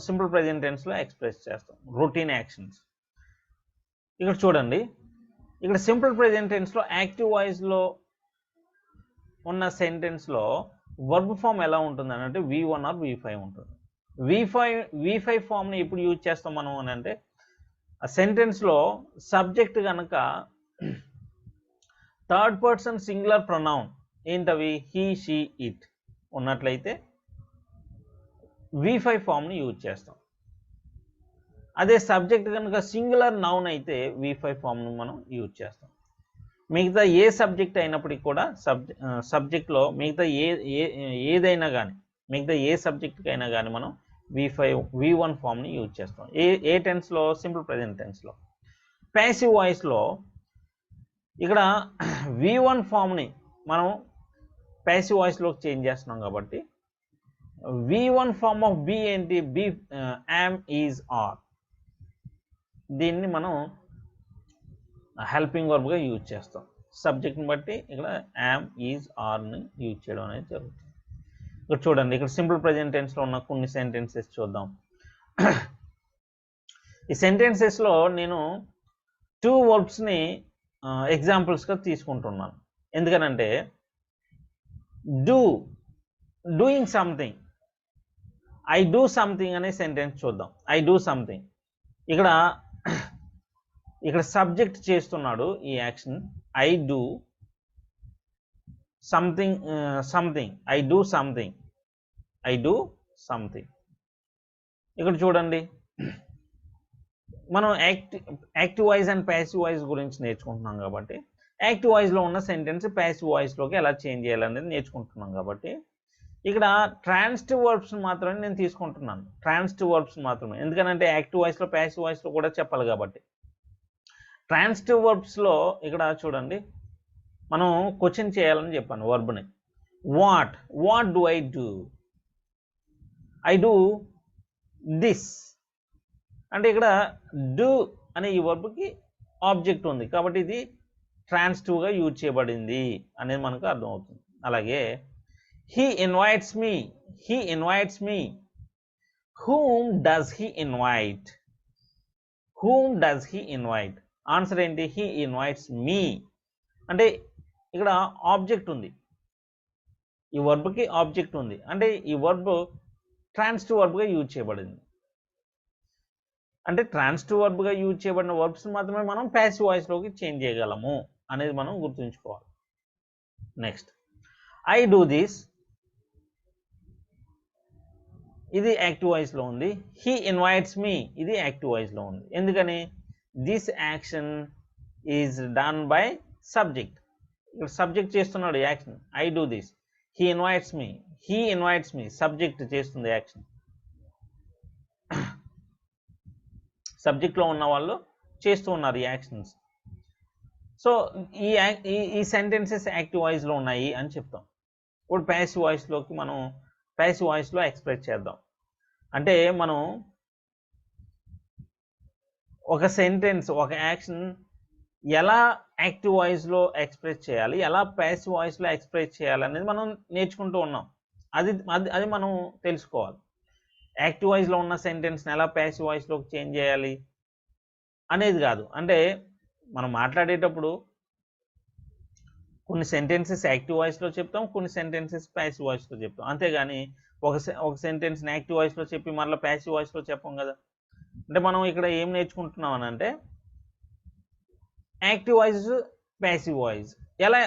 సింపుల్ ప్రెజెంట్ టెన్స్లో ఎక్స్ప్రెస్ చేస్తాం. Routine actions. ఇక్కడ చూడండి, ఇక్కడ సింపుల్ ప్రెజెంట్ టెన్స్లో యాక్టివ్ వాయిస్లో ఉన్న సెంటెన్స్లో వర్బ్ ఫామ్ ఎలా ఉంటుంది అని అంటే V1 ఆర్ V5 ఉంటుంది. V5 ఫామ్ని ఎప్పుడు యూజ్ చేస్తాం మనం అని అంటే ఆ సెంటెన్స్లో సబ్జెక్ట్ కనుక థర్డ్ పర్సన్ సింగులర్ ప్రొనౌన్ ఏంటవి? హీ, షీ, ఇట్ ఉన్నట్లయితే V5 ఫామ్ని యూజ్ చేస్తాం. అదే సబ్జెక్ట్ కనుక సింగులర్ నౌన్ అయితే V5 ఫామ్ని మనం యూజ్ చేస్తాం. మిగతా ఏ సబ్జెక్ట్ అయినప్పటికీ కూడా సబ్జెక్ట్లో మిగతా ఏదైనా కానీ మిగతా ఏ సబ్జెక్ట్కి అయినా కానీ మనం V1 ఫామ్ని యూజ్ చేస్తాం. ఏ టెన్స్లో? సింపుల్ ప్రెజెంట్ టెన్స్లో. ప్యాసివ్ వాయిస్లో ఇక్కడ V1 ఫామ్ని మనం ప్యాసివ్ వాయిస్లోకి చేంజ్ చేస్తున్నాం కాబట్టి V1 ఫామ్ ఆఫ్ బి ఏంటి? Be am, is, are. దీన్ని మనం హెల్పింగ్ వర్బ్గా యూజ్ చేస్తాం. సబ్జెక్ట్ని బట్టి ఇక్కడ యామ్, ఈజ్, ఆర్ని యూజ్ చేయడం అనేది జరుగుతుంది. ఇక్కడ చూడండి, ఇక్కడ సింపుల్ ప్రెజెంట్ టెన్స్లో ఉన్న కొన్ని సెంటెన్సెస్ చూద్దాం. ఈ సెంటెన్సెస్లో నేను 2 వర్బ్స్ని ఎగ్జాంపుల్స్గా తీసుకుంటున్నాను. ఎందుకనంటే doing something, I do something అనే సెంటెన్స్ చూద్దాం. ఐ డూ సంథింగ్, ఇక్కడ సబ్జెక్ట్ చేస్తున్నాడు ఈ action. I do something, I do something. ఇక్కడ చూడండి, మనం active voice and passive voice గురించి నేర్చుకుంటున్నాం కాబట్టి యాక్టివ్ వాయిస్లో ఉన్న సెంటెన్స్ ప్యాసివ్ వాయిస్లోకి ఎలా చేంజ్ చేయాలనేది నేర్చుకుంటున్నాం కాబట్టి ఇక్కడ ట్రాన్సిటివ్ వర్బ్స్ మాత్రమే నేను తీసుకుంటున్నాను. ట్రాన్సిటివ్ వర్బ్స్ మాత్రమే, ఎందుకంటే యాక్టివ్ వాయిస్లో ప్యాసివ్ వాయిస్లో కూడా చెప్పాలి కాబట్టి. ట్రాన్సిటివ్ వర్బ్స్లో ఇక్కడ చూడండి, మనం క్వశ్చన్ చేయాలని చెప్పాను వర్బ్ని. What do I do? I do this అంటే ఇక్కడ డూ అనే ఈ వర్బ్కి ఆబ్జెక్ట్ ఉంది కాబట్టి ఇది ట్రాన్సిటివ్గా యూజ్ చేయబడింది అనేది మనకు అర్థమవుతుంది. అలాగే he invites me, whom does he invite? Answer ఏంటి? he invites me. అంటే ఇక్కడ ఆబ్జెక్ట్ ఉంది, ఈ వర్బ్కి ఆబ్జెక్ట్ ఉంది, అంటే ఈ వర్బ్ ట్రాన్సిటివ్ వర్బ్గా యూజ్ చేయబడింది. అంటే ట్రాన్సిటివ్ వర్బ్గా యూజ్ చేయబడిన వర్బ్స్ మాత్రమే మనం ప్యాసివ్ వాయిస్లోకి చేంజ్ చేయగలము అనేది మనం గుర్తుంచుకోవాలి. నెక్స్ట్, ఐ డూ దిస్, ఇది యాక్టివ్ వాయిస్లో ఉంది. హీ ఇన్వైట్స్ మీ, ఇది యాక్టివ్ వాయిస్లో ఉంది. ఎందుకని? This action is done by subject. ఇక్కడ సబ్జెక్ట్ చేస్తున్నాడు action. I do this, he invites me, subject చేస్తుంది యాక్షన్. సబ్జెక్ట్లో ఉన్న వాళ్ళు చేస్తూ ఉన్నారు ఈ యాక్షన్స్. సో ఈ సెంటెన్సెస్ యాక్టివ్ వాయిస్లో ఉన్నాయి అని చెప్తాం. ఇప్పుడు ప్యాసివ్ వాయిస్లోకి మనం ప్యాసివ్ వాయిస్లో ఎక్స్ప్రెస్ చేద్దాం. అంటే మనం ఒక సెంటెన్స్, ఒక యాక్షన్ ఎలా యాక్టివ్ వాయిస్లో ఎక్స్ప్రెస్ చేయాలి, ఎలా ప్యాసివ్ వాయిస్లో ఎక్స్ప్రెస్ చేయాలి అనేది మనం నేర్చుకుంటూ ఉన్నాం. అది మనం తెలుసుకోవాలి. యాక్టివ్ వాయిస్లో ఉన్న సెంటెన్స్ని ఎలా ప్యాసివ్ వాయిస్లోకి చేంజ్ చేయాలి అనేది కాదు. అంటే మనం మాట్లాడేటప్పుడు కొన్ని సెంటెన్సెస్ యాక్టివ్ వాయిస్లో చెప్తాం, కొన్ని సెంటెన్సెస్ ప్యాసివ్ వాయిస్లో చెప్తాం. అంతేగాని ఒక సెంటెన్స్ని యాక్టివ్ వాయిస్లో చెప్పి మళ్ళీ ప్యాసివ్ వాయిస్లో చెప్పం కదా. అంటే మనం ఇక్కడ ఏం నేర్చుకుంటున్నాం అని అంటే యాక్టివ్ వాయిస్, ప్యాసివ్ వాయిస్ ఎలా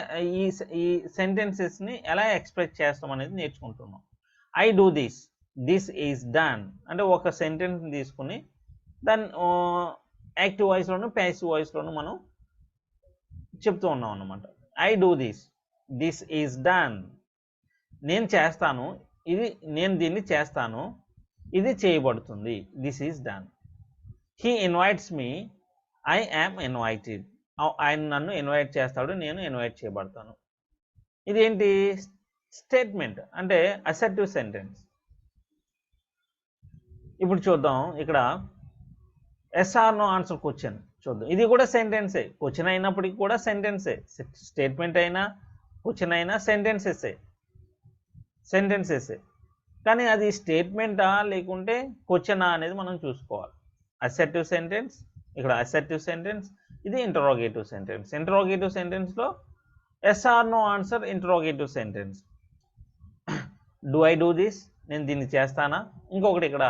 ఈ సెంటెన్సెస్ని ఎలా ఎక్స్ప్రెస్ చేస్తాం అనేది నేర్చుకుంటున్నాం. I do this, this is done అంటే ఒక సెంటెన్స్ని తీసుకుని దాన్ని యాక్టివ్ వాయిస్లోను ప్యాసివ్ వాయిస్లోను మనం చెప్తూ ఉన్నాం అన్నమాట. I do this, this is done, నేను చేస్తాను, నేను దీన్ని చేస్తాను, ఇది చేయబడుతుంది, this is done. He invites me, I am invited, ఆయన నన్ను ఇన్వైట్ చేస్తాడు, నేను ఇన్వైట్ చేయబడతాను. ఇదేంటి స్టేట్మెంట్, అంటే అసర్టివ్ సెంటెన్స్. ఇప్పుడు చూద్దాం ఇక్కడ yes or no answer question చూద్దాం. ఇది కూడా సెంటెన్సే, క్వశ్చన్ అయినప్పటికీ కూడా సెంటెన్సే. స్టేట్మెంట్ అయినా క్వశ్చన్ అయినా సెంటెన్సెసే. కానీ అది స్టేట్మెంటా లేకుంటే క్వశ్చనా అనేది మనం చూసుకోవాలి. అసర్టివ్ సెంటెన్స్, ఇక్కడ అసర్టివ్ సెంటెన్స్, ఇది ఇంటరోగేటివ్ సెంటెన్స్. ఇంటరోగేటివ్ సెంటెన్స్లో yes or no answer interrogative sentence. Do I do this, నేను దీన్ని చేస్తానా. ఇంకొకటి ఇక్కడ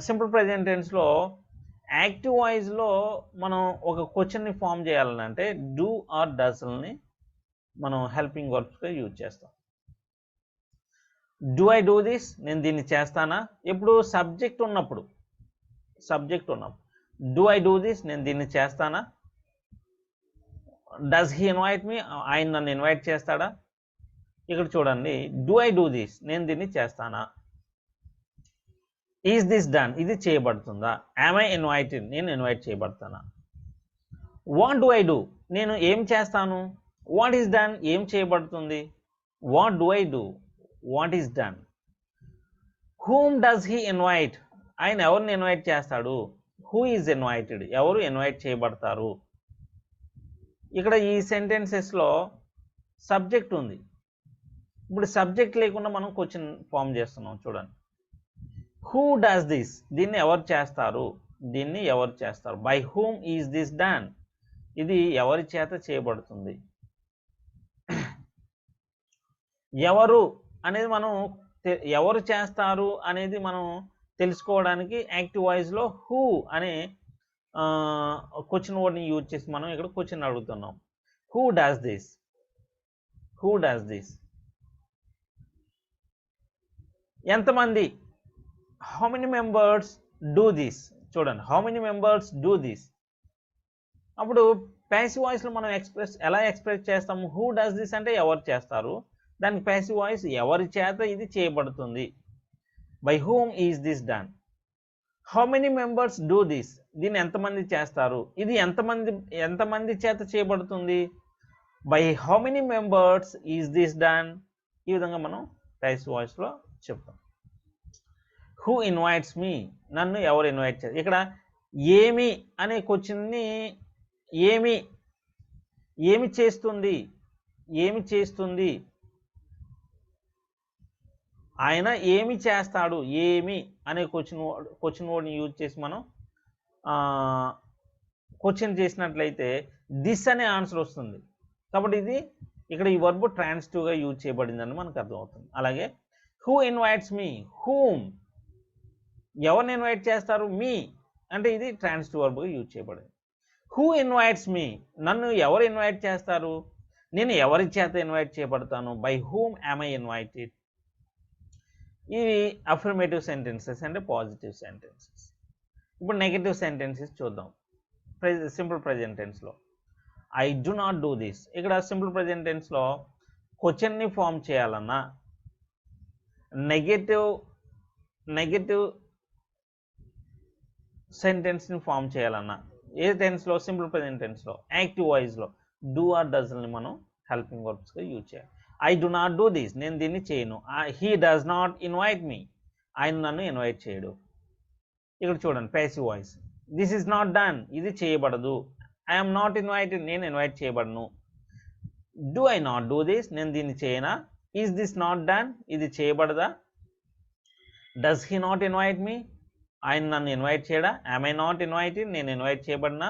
సింపుల్ ప్రెజెంట్ టెన్స్లో యాక్టివ్ వాయిస్లో మనం ఒక క్వశ్చన్ని ఫామ్ చేయాలంటే డూ ఆర్ డస్ని మనం హెల్పింగ్ వర్బ్స్గా యూజ్ చేస్తాం. డూ ఐ డూ దిస్, నేను దీన్ని చేస్తానా. ఎప్పుడు సబ్జెక్ట్ ఉన్నప్పుడు డూ ఐ డూ దిస్, నేను దీన్ని చేస్తానా. డస్ హీ ఇన్వైట్ మీ, ఆయన నన్ను ఇన్వైట్ చేస్తాడా. ఇక్కడ చూడండి, డూ ఐ డూ దిస్, నేను దీన్ని చేస్తానా. ఈజ్ దిస్ డన్, ఇది చేయబడుతుందా. యామ్ ఐ ఇన్వైటెడ్, నేను ఇన్వైట్ చేయబడతానా. వాట్ డూ ఐ డూ, నేను ఏం చేస్తాను. వాట్ ఈస్ డన్, ఏం చేయబడుతుంది. What do I do, what is done. Whom does he invite, ఆయన ఎవరిని ఇన్వైట్ చేస్తాడు. హూ ఈజ్ ఇన్వైటెడ్, ఎవరు ఇన్వైట్ చేయబడతారు. ఇక్కడ ఈ సెంటెన్సెస్లో సబ్జెక్ట్ ఉంది. ఇప్పుడు సబ్జెక్ట్ లేకుండా మనం క్వశ్చన్ ఫామ్ చేస్తున్నాం. చూడండి, హూ డస్ దిస్, దీన్ని ఎవరు చేస్తారు. By whom is this done, ఇది ఎవరి చేత చేయబడుతుంది. ఎవరు అనేది మనం ఎవరు చేస్తారు అనేది మనం తెలుసుకోవడానికి యాక్టివ్ వాయిస్లో హూ అనే క్వశ్చన్ వర్డ్ని యూజ్ చేసి మనం ఇక్కడ క్వశ్చన్ అడుగుతున్నాం. హూ డస్ దిస్, ఎంతమంది. How many members do this, చూడండి, how many members do this. అప్పుడు ప్యాసివ్ వాయిస్లో మనం ఎలా ఎక్స్ప్రెస్ చేస్తాము. హూ డస్ దిస్ అంటే ఎవరు చేస్తారు, దానికి ప్యాసివ్ వాయిస్ ఎవరి చేత ఇది చేయబడుతుంది. By whom is this done. How many members do this, దీన్ని ఎంతమంది చేస్తారు, ఇది ఎంతమంది చేత చేయబడుతుంది. By how many members is this done. ఈ విధంగా మనం ప్యాసివ్ వాయిస్లో చెప్తాం. హూ ఇన్వైట్స్ మీ, నన్ను ఎవరు ఇన్వైట్ చేస్తారు. ఇక్కడ ఏమి అనే క్వశ్చన్ని ఏమి చేస్తుంది, ఆయన ఏమి చేస్తాడు. ఏమి అనే క్వశ్చన్ వర్డ్ని యూజ్ చేసి మనం క్వశ్చన్ చేసినట్లయితే దిస్ అనే ఆన్సర్ వస్తుంది. కాబట్టి ఇది ఇక్కడ ఈ వర్బ్ ట్రాన్సిటివ్గా యూజ్ చేయబడిందని మనకు అర్థమవుతుంది. అలాగే హూ ఇన్వైట్స్ మీ, హూమ్ ఎవరిని ఇన్వైట్ చేస్తారు. మీ అంటే ఇది ట్రాన్సిటివ్ వర్బ్గా యూజ్ చేయబడింది. హూ ఇన్వైట్స్ మీ, నన్ను ఎవరు ఇన్వైట్ చేస్తారు, నేను ఎవరి చేత ఇన్వైట్ చేయబడతాను. By whom am I invited. ఇవి అఫర్మేటివ్ సెంటెన్సెస్ అంటే పాజిటివ్ సెంటెన్సెస్. ఇప్పుడు నెగటివ్ సెంటెన్సెస్ చూద్దాం. సింపుల్ ప్రెజెంట్ టెన్స్లో I do not do this. ఇక్కడ సింపుల్ ప్రెజెంట్ టెన్స్లో క్వశ్చన్ని ఫామ్ చేయాలన్నా నెగటివ్ సెంటెన్స్ని ఫామ్ చేయాలన్నా ఏ టెన్స్లో, సింపుల్ ప్రెజెంట్ టెన్స్లో యాక్టివ్ వాయిస్లో డూ ఆర్ డస్ని మనం హెల్పింగ్ వర్బ్స్గా యూజ్ చేయాలి. I do not do this, నేను దీన్ని చేయను. He does not invite me, ఆయన నన్ను ఇన్వైట్ చేయడు. ఇక్కడ చూడండి passive voice. This is not done, ఇది చేయబడదు. ఐఎమ్ నాట్ ఇన్వైటెడ్, నేను ఇన్వైట్ చేయబడను. Do I not do this, నేను దీన్ని చేయనా. ఈజ్ దిస్ నాట్ డన్, ఇది చేయబడదా. Does he not invite me, ఆయన నన్ను ఇన్వైట్ చేయడా. యామ్ ఐ నాట్ ఇన్వైటెడ్, నేను ఇన్వైట్ చేయబడినా.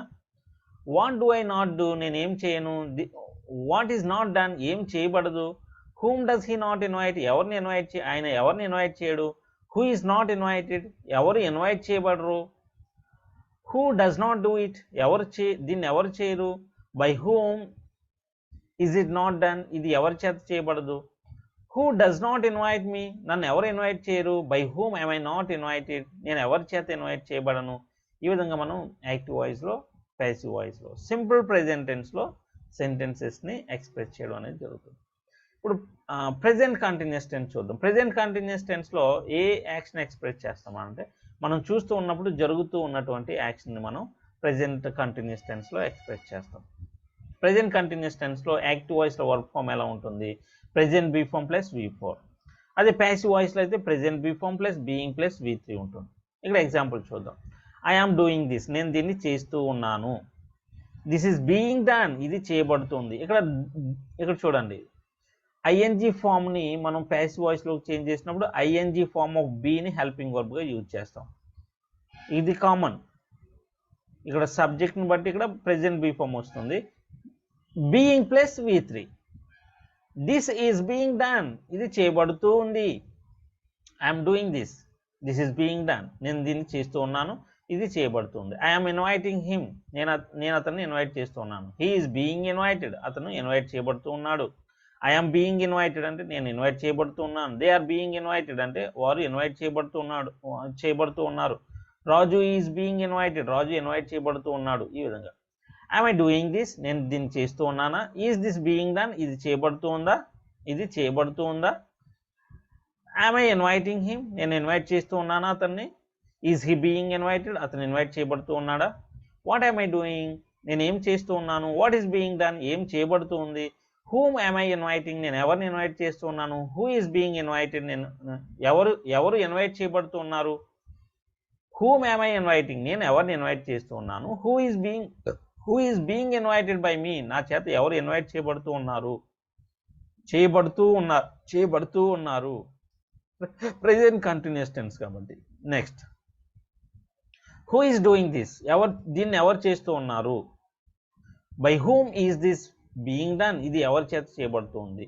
What do I not do, నేను ఏం చేయను. వాట్ ఈజ్ నాట్ డన్, ఏం చేయబడదు. Whom does he not invite, ఎవరిని ఇన్వైట్ ఆయన ఎవరిని ఇన్వైట్ చేయడు. హూ ఈజ్ నాట్ ఇన్వైటెడ్, ఎవరు ఇన్వైట్ చేయబడరు. Who does not do it, దీన్ని ఎవరు చేయరు. By whom is it not done, ఇది ఎవరి చేత చేయబడదు. Who does not invite me, నన్ను ఎవరు ఇన్వైట్ చేయరు. By whom I not invited, నేను ఎవరి చేత ఇన్వైట్ చేయబడను. ఈ విధంగా మనం యాక్టివ్ వాయిస్లో, ప్యాసివ్ వాయిస్లో, సింపుల్ ప్రెజెంట్ టెన్స్లో సెంటెన్సెస్ని ఎక్స్ప్రెస్ చేయడం అనేది జరుగుతుంది. ఇప్పుడు ప్రెజెంట్ కంటిన్యూస్ టెన్స్ చూద్దాం. ప్రెజెంట్ కంటిన్యూస్ టెన్స్లో ఏ యాక్షన్ ఎక్స్ప్రెస్ చేస్తామంటే మనం చూస్తూ ఉన్నప్పుడు జరుగుతూ ఉన్నటువంటి యాక్షన్ని మనం ప్రెజెంట్ కంటిన్యూస్ టెన్స్లో ఎక్స్ప్రెస్ చేస్తాం. ప్రెజెంట్ కంటిన్యూస్ టెన్స్లో యాక్టివ్ వాయిస్లో వర్క్ ఫామ్ ఎలా ఉంటుంది, present be form plus V4. అదే ప్యాసివ్ వాయిస్లో అయితే present be form plus being plus V3 ఉంటుంది. ఇక్కడ ఎగ్జాంపుల్ చూద్దాం. ఐ ఆమ్ డూయింగ్ దిస్, నేను దీన్ని చేస్తూ ఉన్నాను. దిస్ ఈజ్ బీయింగ్ డన్, ఇది చేయబడుతుంది. ఇక్కడ చూడండి, ఐఎన్జీ ఫామ్ని మనం ప్యాసివ్ వాయిస్లోకి చేంజ్ చేసినప్పుడు ఐఎన్జీ ఫామ్ ఆఫ్ బీని హెల్పింగ్ వర్బ్గా యూజ్ చేస్తాం. ఇది కామన్. ఇక్కడ సబ్జెక్ట్ని బట్టి ఇక్కడ ప్రెజెంట్ బీ ఫామ్ వస్తుంది. Being plus V3. This is being done, ఇది చేయబడుతూ ఉంది. I'm doing this, this is being done, నేను దీన్ని చేస్తూ ఉన్నాను, ఇది చేయబడుతుంది. ఐఎమ్ ఇన్వైటింగ్ హిమ్, నేను అతన్ని ఇన్వైట్ చేస్తూ ఉన్నాను. హీ ఈజ్ బీయింగ్ ఇన్వైటెడ్, అతను ఇన్వైట్ చేయబడుతూ ఉన్నాడు. ఐఎమ్ బీయింగ్ ఇన్వైటెడ్ అంటే నేను ఇన్వైట్ చేయబడుతూ ఉన్నాను. దే ఆర్ బీయింగ్ ఇన్వైటెడ్ అంటే వారు ఇన్వైట్ చేయబడుతూ ఉన్నారు. Raju is being invited, Raju invite చేయబడుతూ ఉన్నాడు. ఈ విధంగా ఐమ్ ఐ డూయింగ్ దిస్, నేను దీన్ని చేస్తూ ఉన్నానా. ఈజ్ దిస్ బీయింగ్ డన్, ఇది చేయబడుతూ ఉందా, ఇది చేయబడుతూ ఉందా. ఐమ్ ఐ ఇన్వైటింగ్ హిమ్, నేను ఇన్వైట్ చేస్తూ ఉన్నానా అతన్ని. ఈజ్ హీ బీయింగ్ ఇన్వైటెడ్, అతను ఇన్వైట్ చేయబడుతూ ఉన్నాడా. వాట్ ఐమ్ ఐ డూయింగ్, నేను ఏం చేస్తూ ఉన్నాను. వాట్ ఈస్ బీయింగ్ డన్, ఏం చేయబడుతూ ఉంది. హూమ్ ఐమ్ ఐ ఇన్వైటింగ్, నేను ఎవరిని ఇన్వైట్ చేస్తూ ఉన్నాను. హూ ఈజ్ బీయింగ్ ఇన్వైటెడ్, నేను ఎవరు ఇన్వైట్ చేయబడుతూ ఉన్నారు. హూమ్ ఐమ్ ఐ ఇన్వైటింగ్, నేను ఎవరిని ఇన్వైట్ చేస్తూ ఉన్నాను. Who is being invited by me, నా చేత ఎవరు ఇన్వైట్ చేయబడుతూ ఉన్నారు. చేయబడుతూ ఉన్నారు. ప్రెజెంట్ కంటిన్యూస్ టెన్స్ కాబట్టి. Next, who is doing this, దీన్ని ఎవరు చేస్తూ ఉన్నారు. By whom is this being done, ఇది ఎవరి చేత చేయబడుతుంది.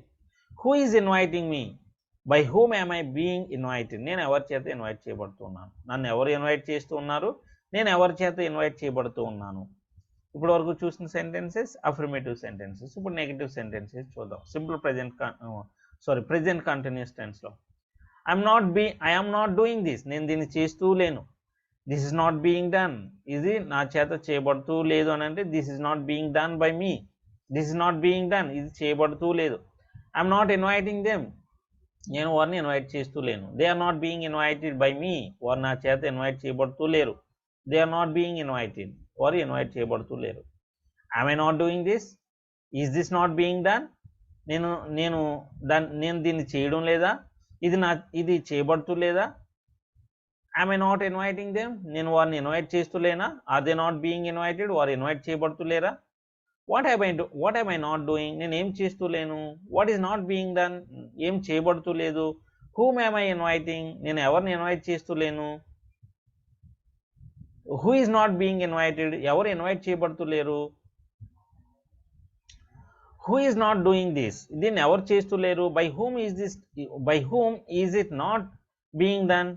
Who is inviting me, by whom am I being invited, నేను ఎవరి చేత ఇన్వైట్ చేయబడుతున్నాను. నన్ను ఎవరు ఇన్వైట్ చేస్తూ ఉన్నారు, నేను ఎవరి చేత ఇన్వైట్ చేయబడుతూ ఉన్నాను. ఇప్పుడు వరకు చూసిన సెంటెన్సెస్ అఫర్మేటివ్ సెంటెన్సెస్. ఇప్పుడు నెగటివ్ సెంటెన్సెస్ చూద్దాం. సింపుల్ ప్రెజెంట్ కంటిన్యూస్ టెన్స్లో I am not doing this, నేను దీన్ని చేస్తూ లేను. This is not being done, ఇది నా చేత చేయబడుతూ లేదు అని అంటే this is not being done by me. This is not being done, ఇది చేయబడుతూ లేదు. ఐఎమ్ నాట్ ఇన్వైటింగ్ దెమ్, నేను వారిని ఇన్వైట్ చేస్తూ లేను. They are not being invited by me, వారు నా చేత ఇన్వైట్ చేయబడుతూ లేరు. They are not being invited, వారు ఇన్వైట్ చేయబడుతూ లేరు. Am I not doing this, is this not being done, నేను దీన్ని చేయడం లేదా, ఇది చేయబడుతూ లేదా. Am I not inviting them, నేను వారిని ఇన్వైట్ చేస్తూ లేనా. Are they not being invited, వారు ఇన్వైట్ చేయబడుతూ లేరా. What am I not doing, నేను ఏం చేస్తూ లేను. What is not being done, ఏం చేయబడుతూ లేదు. హూమ్ ఐమ్ ఐ ఇన్వైటింగ్, నేను ఎవరిని ఇన్వైట్ చేస్తూ లేను. Who is not being invited, ఎవరు ఇన్వైట్ చేయబడుతూ లేరు. Who is not doing this, దీన్ని ఎవరు చేస్తూ లేరు. By whom is it not being done,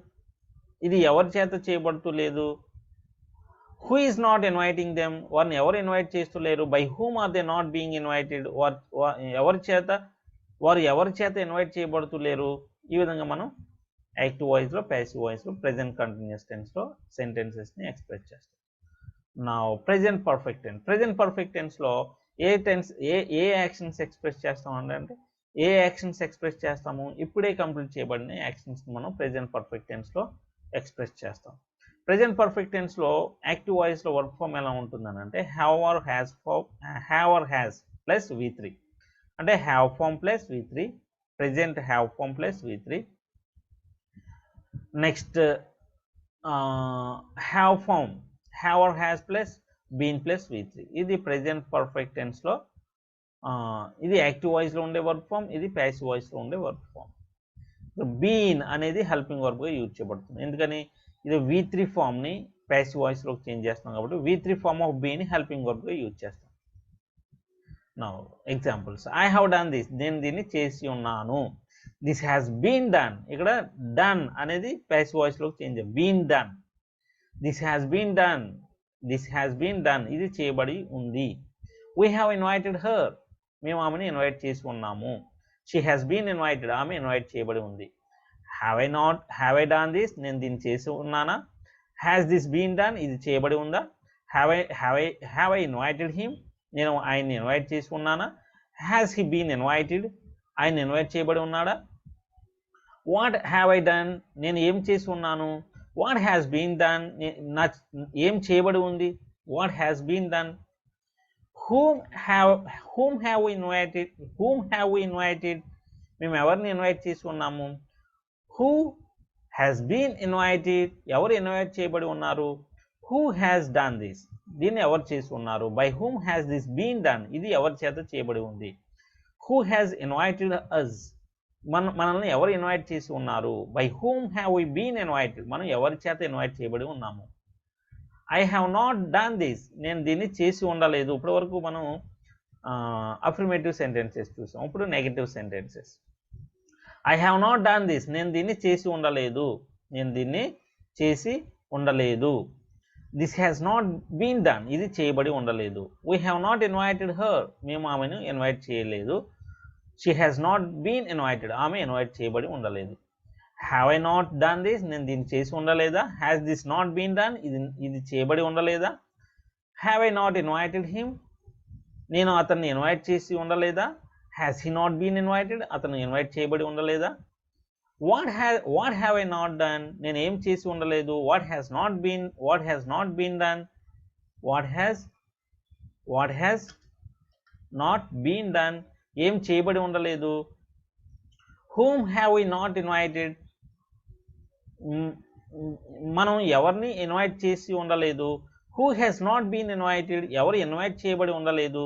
ఇది ఎవరి చేత చేయబడుతూ లేదు. Who is not inviting them, వారిని ఎవరు ఇన్వైట్ చేస్తూ లేరు. By whom are they not being invited, వారు ఎవరి చేత ఇన్వైట్ చేయబడుతూ లేరు. ఈ విధంగా మనం యాక్టివ్ వాయిస్లో, ప్యాసివ్ వాయిస్లో, ప్రెజెంట్ కంటిన్యూస్ టెన్స్లో సెంటెన్సెస్ని ఎక్స్ప్రెస్ చేస్తాం. నా ప్రెజెంట్ పర్ఫెక్ట్ టెన్స్లో ఏ యాక్షన్స్ ఎక్స్ప్రెస్ చేస్తామంటే ఏ యాక్షన్స్ ఎక్స్ప్రెస్ చేస్తాము, ఇప్పుడే కంప్లీట్ చేయబడిన యాక్షన్స్ మనం ప్రెజెంట్ పర్ఫెక్ట్ టెన్స్లో ఎక్స్ప్రెస్ చేస్తాం. ప్రెజెంట్ పర్ఫెక్ట్ టెన్స్లో యాక్టివ్ వాయిస్లో వర్క్ ఫామ్ ఎలా ఉంటుందని అంటే have or has plus V3, అంటే have form plus V3, present have form plus V3. Next have have or has plus been plus V3. ఇది present perfect టెన్స్లో ఇది active వాయిస్లో ఉండే వర్బ్ ఫామ్, ఇది ప్యాసివ్ వాయిస్లో ఉండే వర్బ్ ఫామ్. బీన్ అనేది helping వర్బ్గా యూజ్ చేయబడుతుంది. ఎందుకని ఇది V3 ఫామ్ని ప్యాసివ్ వాయిస్లోకి చేంజ్ చేస్తాం కాబట్టి V3 ఫామ్ ఆఫ్ బీని హెల్పింగ్ వర్బ్గా యూజ్ చేస్తాం. Now examples. I have done this, నేను దీన్ని చేసి ఉన్నాను. దిస్ హ్యాస్ బీన్ డన్, ఇక్కడ డన్ అనేది ప్యాసివ్ వాయిస్లోకి change been done. This has been done, this has been done, ఇది చేయబడి ఉంది. వీ హ్యావ్ ఇన్వైటెడ్ హర్, మేము ఆమెను ఇన్వైట్ చేసి ఉన్నాము. షీ హ్యాస్ బీన్ ఇన్వైటెడ్, ఆమె ఇన్వైట్ చేయబడి ఉంది. హ్యావ్ ఐ డన్ దిస్, నేను దీన్ని చేసి ఉన్నానా. హ్యాస్ దిస్ బీన్ డన్, ఇది చేయబడి ఉందా. హ్యావ్ ఐ ఇన్వైటెడ్ హిమ్, నేను ఆయన్ని ఇన్వైట్ చేసి ఉన్నానా. హ్యాస్ హీ బీన్ ఇన్వైటెడ్, ఆయన ఇన్వైట్ చేయబడి ఉన్నాడా. వాట్ హ్యావ్ ఐ డన్, నేను ఏం చేసి ఉన్నాను. వాట్ హ్యాస్ బీన్ డన్, ఏం చేయబడి ఉంది. What has been done. whom have we invited, మేము ఎవరిని ఇన్వైట్ చేసి ఉన్నాము. who has been invited, ఎవరు ఇన్వైట్ చేయబడి ఉన్నారు. who has done this, దీన్ని ఎవరు చేసి ఉన్నారు. by whom has this been done, ఇది ఎవరి చేత చేయబడి ఉంది. who has invited us, మనల్ని ఎవరు ఇన్వైట్ చేసి ఉన్నారు. by whom have we been invited, మనం ఎవరి చేత ఇన్వైట్ చేయబడి ఉన్నాము. I have not done this, నేను దీన్ని చేసి ఉండలేదు. ఇప్పటి వరకు మనం అఫర్మేటివ్ సెంటెన్సెస్ చూసాం, ఇప్పుడు negative sentences. I have not done this, నేను దీన్ని చేసి ఉండలేదు, నేను దీన్ని చేసి ఉండలేదు. This has not been done, ఇది చేయబడి ఉండలేదు. We have not invited her, మేము ఆమెను ఇన్వైట్ చేయలేదు. She has not been invited, ఆమె ఇన్వైట్ చేయబడి ఉండలేదు. Have I not done this, నేను దీన్ని చేసి ఉండలేదా. Has this not been done, ఇది చేయబడి ఉండలేదా. Have I not invited him, నేను అతన్ని ఇన్వైట్ చేసి ఉండలేదా. Has he not been invited, అతను ఇన్వైట్ చేయబడి ఉండలేదా. What have I not done, నేను ఏం చేసి ఉండలేదు. What has not been done, what has not been done, ఏం చేయబడి ఉండలేదు. whom have we not invited, మనం ఎవరిని ఇన్వైట్ చేసి ఉండలేదు. who has not been invited, ఎవరు ఇన్వైట్ చేయబడి ఉండలేదు.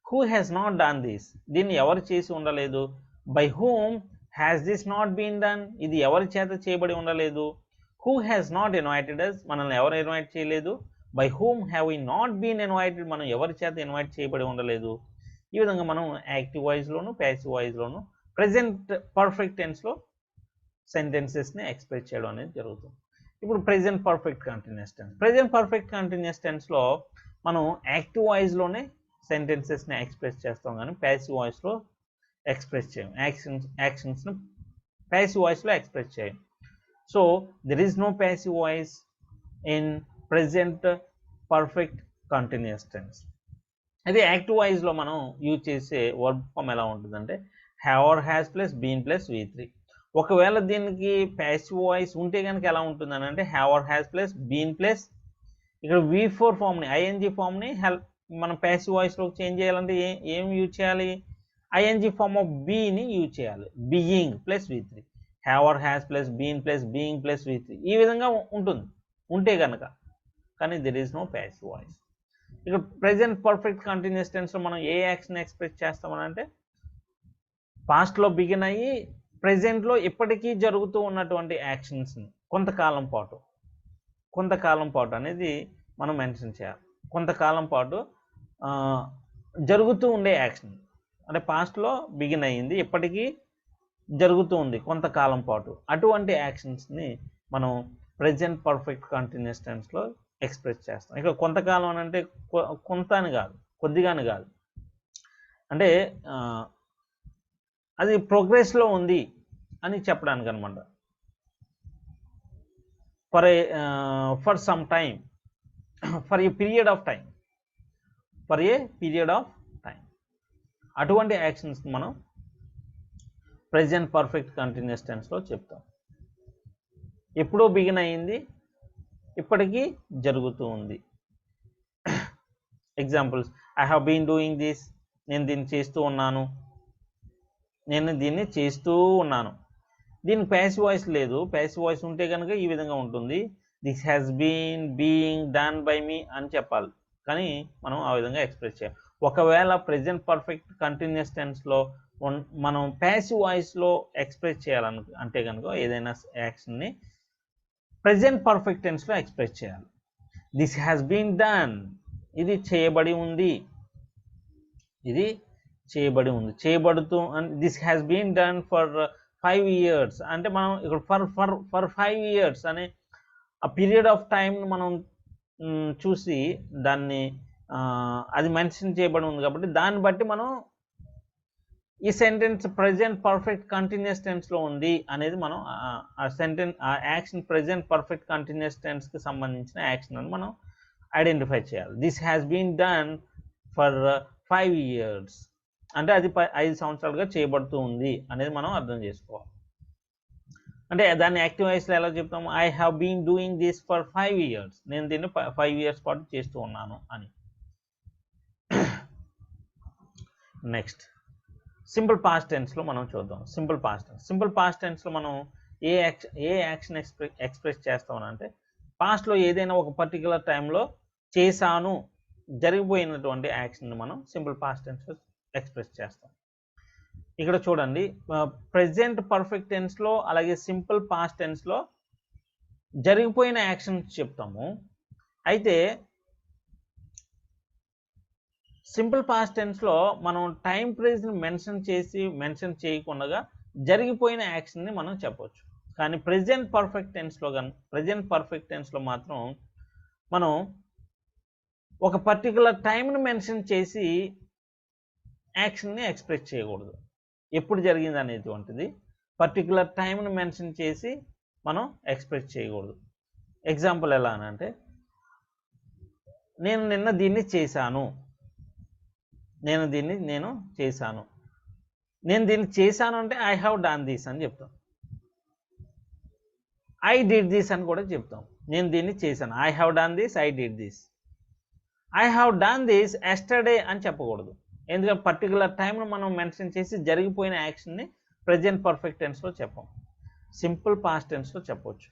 who has not done this, దీన్ని ఎవరు చేసి ఉండలేదు. by whom has this not been done, ఇది ఎవరి చేత చేయబడి ఉండలేదు. who has not invited us, మనల్ని ఎవరు ఇన్వైట్ చేయలేదు. by whom have we not been invited, మనం ఎవరి చేత ఇన్వైట్ చేయబడి ఉండలేదు. ఈ విధంగా మనం యాక్టివ్ వాయిస్లోను ప్యాసివ్ వాయిస్లోను ప్రెజెంట్ పర్ఫెక్ట్ టెన్స్లో సెంటెన్సెస్ని ఎక్స్ప్రెస్ చేయడం అనేది జరుగుతుంది. ఇప్పుడు present perfect continuous tense. Present perfect continuous టెన్స్లో మనం యాక్టివ్ వాయిస్లోనే సెంటెన్సెస్ని ఎక్స్ప్రెస్ చేస్తాం, కానీ ప్యాసివ్ వాయిస్లో ఎక్స్ప్రెస్ చేయం. యాక్షన్స్ని ప్యాసివ్ వాయిస్లో ఎక్స్ప్రెస్ చేయం. So there is no passive voice in present perfect continuous tense. అదే యాక్టివ్ వాయిస్లో మనం యూజ్ చేసే వర్బ్ ఫామ్ ఎలా ఉంటుందంటే have or has plus been plus V3. ఒకవేళ దీనికి ప్యాసివ్ వాయిస్ ఉంటే కనుక ఎలా ఉంటుందని అంటే have or has plus been plus ఇక్కడ V4 ఫామ్ని ING ఫామ్ని మనం ప్యాసివ్ వాయిస్లోకి చేంజ్ చేయాలంటే ఏం యూజ్ చేయాలి. ING ఫామ్ ఆఫ్ బీని యూజ్ చేయాలి. Being plus V3, have or has plus been plus being plus V3 ఈ విధంగా ఉంటుంది ఉంటే కనుక. కానీ there is no passive voice. ఇక్కడ ప్రెజెంట్ పర్ఫెక్ట్ కంటిన్యూస్ టెన్స్లో మనం ఏ యాక్షన్ ఎక్స్ప్రెస్ చేస్తామని అంటే పాస్ట్లో బిగిన్ అయ్యి ప్రెజెంట్లో ఇప్పటికీ జరుగుతూ ఉన్నటువంటి యాక్షన్స్ని కొంతకాలం పాటు అనేది మనం మెన్షన్ చేయాలి. కొంతకాలం పాటు జరుగుతూ ఉండే యాక్షన్ అంటే పాస్ట్లో బిగిన్ అయ్యింది, ఇప్పటికీ జరుగుతూ ఉంది కొంతకాలం పాటు, అటువంటి యాక్షన్స్ని మనం ప్రెజెంట్ పర్ఫెక్ట్ కంటిన్యూస్ టెన్స్లో ఎక్స్ప్రెస్ చేస్తాం. ఇక్కడ కొంతకాలం అని అంటే కొంత అని కాదు, కొద్దిగాని కాదు, అంటే అది ప్రోగ్రెస్లో ఉంది అని చెప్పడానికి అనమాట. For some time, for a period of time, అటువంటి యాక్షన్స్ మనం ప్రెజెంట్ పర్ఫెక్ట్ కంటిన్యూస్ టెన్స్లో చెప్తాం. ఎప్పుడో బిగిన్ అయ్యింది, ఇప్పటికీ జరుగుతూ ఉంది. Examples: I have been doing this, నేను దీన్ని చేస్తూ ఉన్నాను. దీనికి ప్యాసివ్ వాయిస్ లేదు. ప్యాసివ్ వాయిస్ ఉంటే కనుక ఈ విధంగా ఉంటుంది. This has been being done by me అని చెప్పాలి, కానీ మనం ఆ విధంగా ఎక్స్ప్రెస్ చేయాలి. ఒకవేళ ప్రెజెంట్ పర్ఫెక్ట్ కంటిన్యూస్ టెన్స్లో మనం ప్యాసివ్ వాయిస్లో ఎక్స్ప్రెస్ అంటే కనుక ఏదైనా యాక్షన్ని ప్రెజెంట్ పర్ఫెక్ట్ టెన్స్లో ఎక్స్ప్రెస్ చేయాలి. దిస్ హ్యాస్ బీన్ డన్, ఇది చేయబడి ఉంది, ఇది చేయబడి ఉంది, చేయబడుతూ. This has been done for 5 years అంటే మనం ఇక్కడ ఫర్ 5 years అనే ఆ పీరియడ్ ఆఫ్ టైం మనం చూసి దాన్ని అది మెన్షన్ చేయబడి ఉంది కాబట్టి దాన్ని బట్టి మనం ఈ సెంటెన్స్ ప్రెజెంట్ పర్ఫెక్ట్ కంటిన్యూస్ టెన్స్లో ఉంది అనేది మనం ఆ సెంటెన్స్ ఆ యాక్షన్ ప్రెజెంట్ పర్ఫెక్ట్ కంటిన్యూస్ టెన్స్కి సంబంధించిన యాక్షన్ అని మనం ఐడెంటిఫై చేయాలి. This has been done for 5 years అంటే అది 5 సంవత్సరాలుగా చేయబడుతూ ఉంది అనేది మనం అర్థం చేసుకోవాలి. అంటే దాన్ని యాక్టివ్ వాయిస్లో ఎలా చెప్తాము? I have been doing this for 5 years, నేను దీన్ని 5 years పాటు చేస్తూ ఉన్నాను అని. నెక్స్ట్ సింపుల్ పాస్ట్ టెన్స్లో మనం చూద్దాం. సింపుల్ పాస్ట్ టెన్స్లో మనం ఏ యాక్షన్ ఎక్స్ప్రెస్ చేస్తామనంటే పాస్ట్లో ఏదైనా ఒక పర్టికులర్ టైంలో చేశాను జరిగిపోయినటువంటి యాక్షన్ని మనం సింపుల్ పాస్ట్ టెన్స్లో ఎక్స్ప్రెస్ చేస్తాం. ఇక్కడ చూడండి, ప్రెజెంట్ పర్ఫెక్ట్ టెన్స్లో అలాగే సింపుల్ పాస్ట్ టెన్స్లో జరిగిపోయిన యాక్షన్ చెప్తాము. అయితే సింపుల్ పాస్ట్ టెన్స్లో మనం టైం ప్రేజ్ని మెన్షన్ చేయకుండా జరిగిపోయిన యాక్షన్ని మనం చెప్పవచ్చు. కానీ ప్రెజెంట్ పర్ఫెక్ట్ టెన్స్లో మాత్రం మనం ఒక పర్టికులర్ టైంని మెన్షన్ చేసి యాక్షన్ని ఎక్స్ప్రెస్ చేయకూడదు. ఎప్పుడు జరిగింది అనేటువంటిది పర్టికులర్ టైంని మెన్షన్ చేసి మనం ఎక్స్ప్రెస్ చేయకూడదు. ఎగ్జాంపుల్ ఎలా అంటే, నేను నిన్న దీన్ని చేశాను, నేను దీన్ని చేశాను అంటే ఐ హ్యావ్ డన్ దిస్ అని చెప్తాం. ఐ డిడ్ దిస్ అని కూడా చెప్తాం. నేను దీన్ని చేశాను, I have done this, I did this. I have done this yesterday అని చెప్పకూడదు, ఎందుకంటే పర్టికులర్ టైంను మనం మెన్షన్ చేసి జరిగిపోయిన యాక్షన్ని ప్రెజెంట్ పర్ఫెక్ట్ టెన్స్లో చెప్పం, సింపుల్ పాస్ట్ టెన్స్లో చెప్పవచ్చు.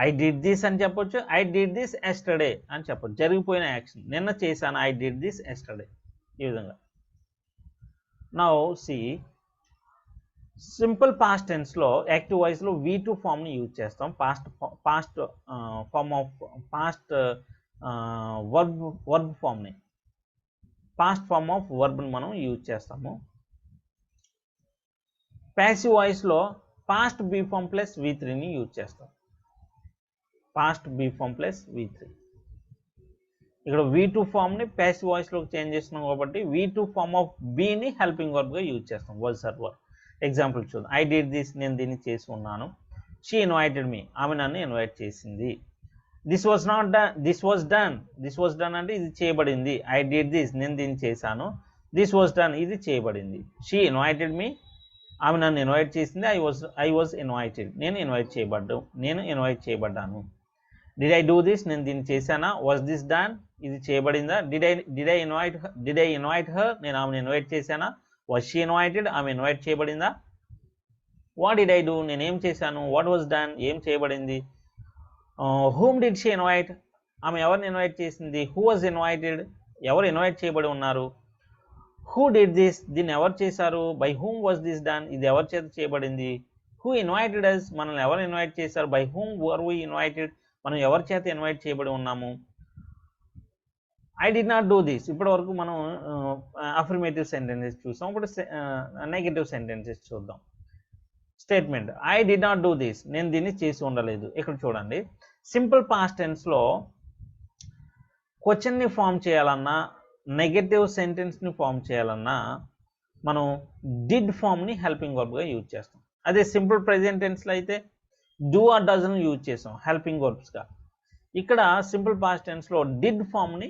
ఐ డిడ్ దిస్ అని చెప్పొచ్చు, ఐ డిడ్ దిస్ ఎస్టర్డే అని చెప్పొచ్చు. జరిగిపోయిన యాక్షన్ నిన్న చేశాను, ఐ డిడ్ దిస్ ఎస్టర్డే, ఈ విధంగా. నౌ సి సింపుల్ పాస్ట్ టెన్స్లో యాక్టివ్ వాయిస్లో V2 ఫామ్ని యూజ్ చేస్తాం. Past form of past verb ఫామ్ని, పాస్ట్ ఫామ్ ఆఫ్ వర్బ్ని మనం యూజ్ చేస్తాము. ప్యాసివ్ వాయిస్లో పాస్ట్ బీ ఫామ్ ప్లస్ V3ని యూజ్ చేస్తాం. Past be form plus V3. ఇక్కడ V2 ఫామ్ని ప్యాసివ్ వాయిస్లోకి చేంజ్ చేస్తున్నాం కాబట్టి V2 ఫామ్ ఆఫ్ బీని హెల్పింగ్ వర్బ్గా యూజ్ చేస్తాం, వర్డ్ సర్వర్. ఎగ్జాంపుల్ చూద్దాం. ఐ డిడ్ దిస్, నేను దీన్ని చేసి ఉన్నాను. షీ ఇన్వైటెడ్ మీ, ఆమె నన్ను ఇన్వైట్ చేసింది. This was not done, this was done అంటే ఇది చేయబడింది. ఐ డిడ్ దిస్, నేను దీన్ని చేశాను. దిస్ వాజ్ డన్, ఇది చేయబడింది. షీ ఇన్వైటెడ్ మీ, ఆమె నన్ను ఇన్వైట్ చేసింది. ఐ వాజ్ ఇన్వైటెడ్, నేను ఇన్వైట్ చేయబడ్డాను. డిడ్ ఐ డూ దిస్, నేను దీన్ని చేశానా? వాజ్ దిస్ డన్, ఇది చేయబడిందా? డిడ్ ఐ ఇన్వైట్ హర్, నేను ఆమెను ఇన్వైట్ చేశానా? వాజ్ షీ ఇన్వైటెడ్, ఆమె ఇన్వైట్ చేయబడిందా? వాట్ డిడ్ ఐ డూ, నేను ఏం చేశాను? వాట్ వాజ్ డన్, ఏం చేయబడింది? హూమ్ డిడ్ షీ ఇన్వైట్, ఆమె ఎవరిని ఇన్వైట్ చేసింది? హూ వాజ్ ఇన్వైటెడ్, ఎవరు ఇన్వైట్ చేయబడి ఉన్నారు? హూ డిడ్ దిస్, దీన్ని ఎవరు చేశారు? By whom was this done, ఇది ఎవరి చేత చేయబడింది? హూ ఇన్వైటెడ్ అస్, మనల్ని ఎవరు ఇన్వైట్ చేశారు? By whom were we invited, మనం ఎవరి చేత ఇన్వైట్ చేయబడి ఉన్నాము? I did not do this, ఇప్పటి వరకు మనం అఫర్మేటివ్ సెంటెన్సెస్ చూసాం. ఇప్పుడు నెగటివ్ సెంటెన్సెస్ చూద్దాం. Statement, I did not do this, నేను దీన్ని చేసి ఉండలేదు. ఇక్కడ చూడండి, సింపుల్ పాస్ట్ టెన్స్లో క్వశ్చన్ని ఫామ్ చేయాలన్నా నెగటివ్ సెంటెన్స్ని ఫామ్ చేయాలన్నా మనం డిడ్ ఫామ్ని హెల్పింగ్ వర్బ్గా యూజ్ చేస్తాం. అదే సింపుల్ ప్రెజెంట్ టెన్స్లో అయితే డూ ఆర్ డజన్ యూజ్ చేస్తాం హెల్పింగ్ వర్బ్స్గా. ఇక్కడ సింపుల్ పాస్ట్ టెన్స్లో డిడ్ ఫామ్ని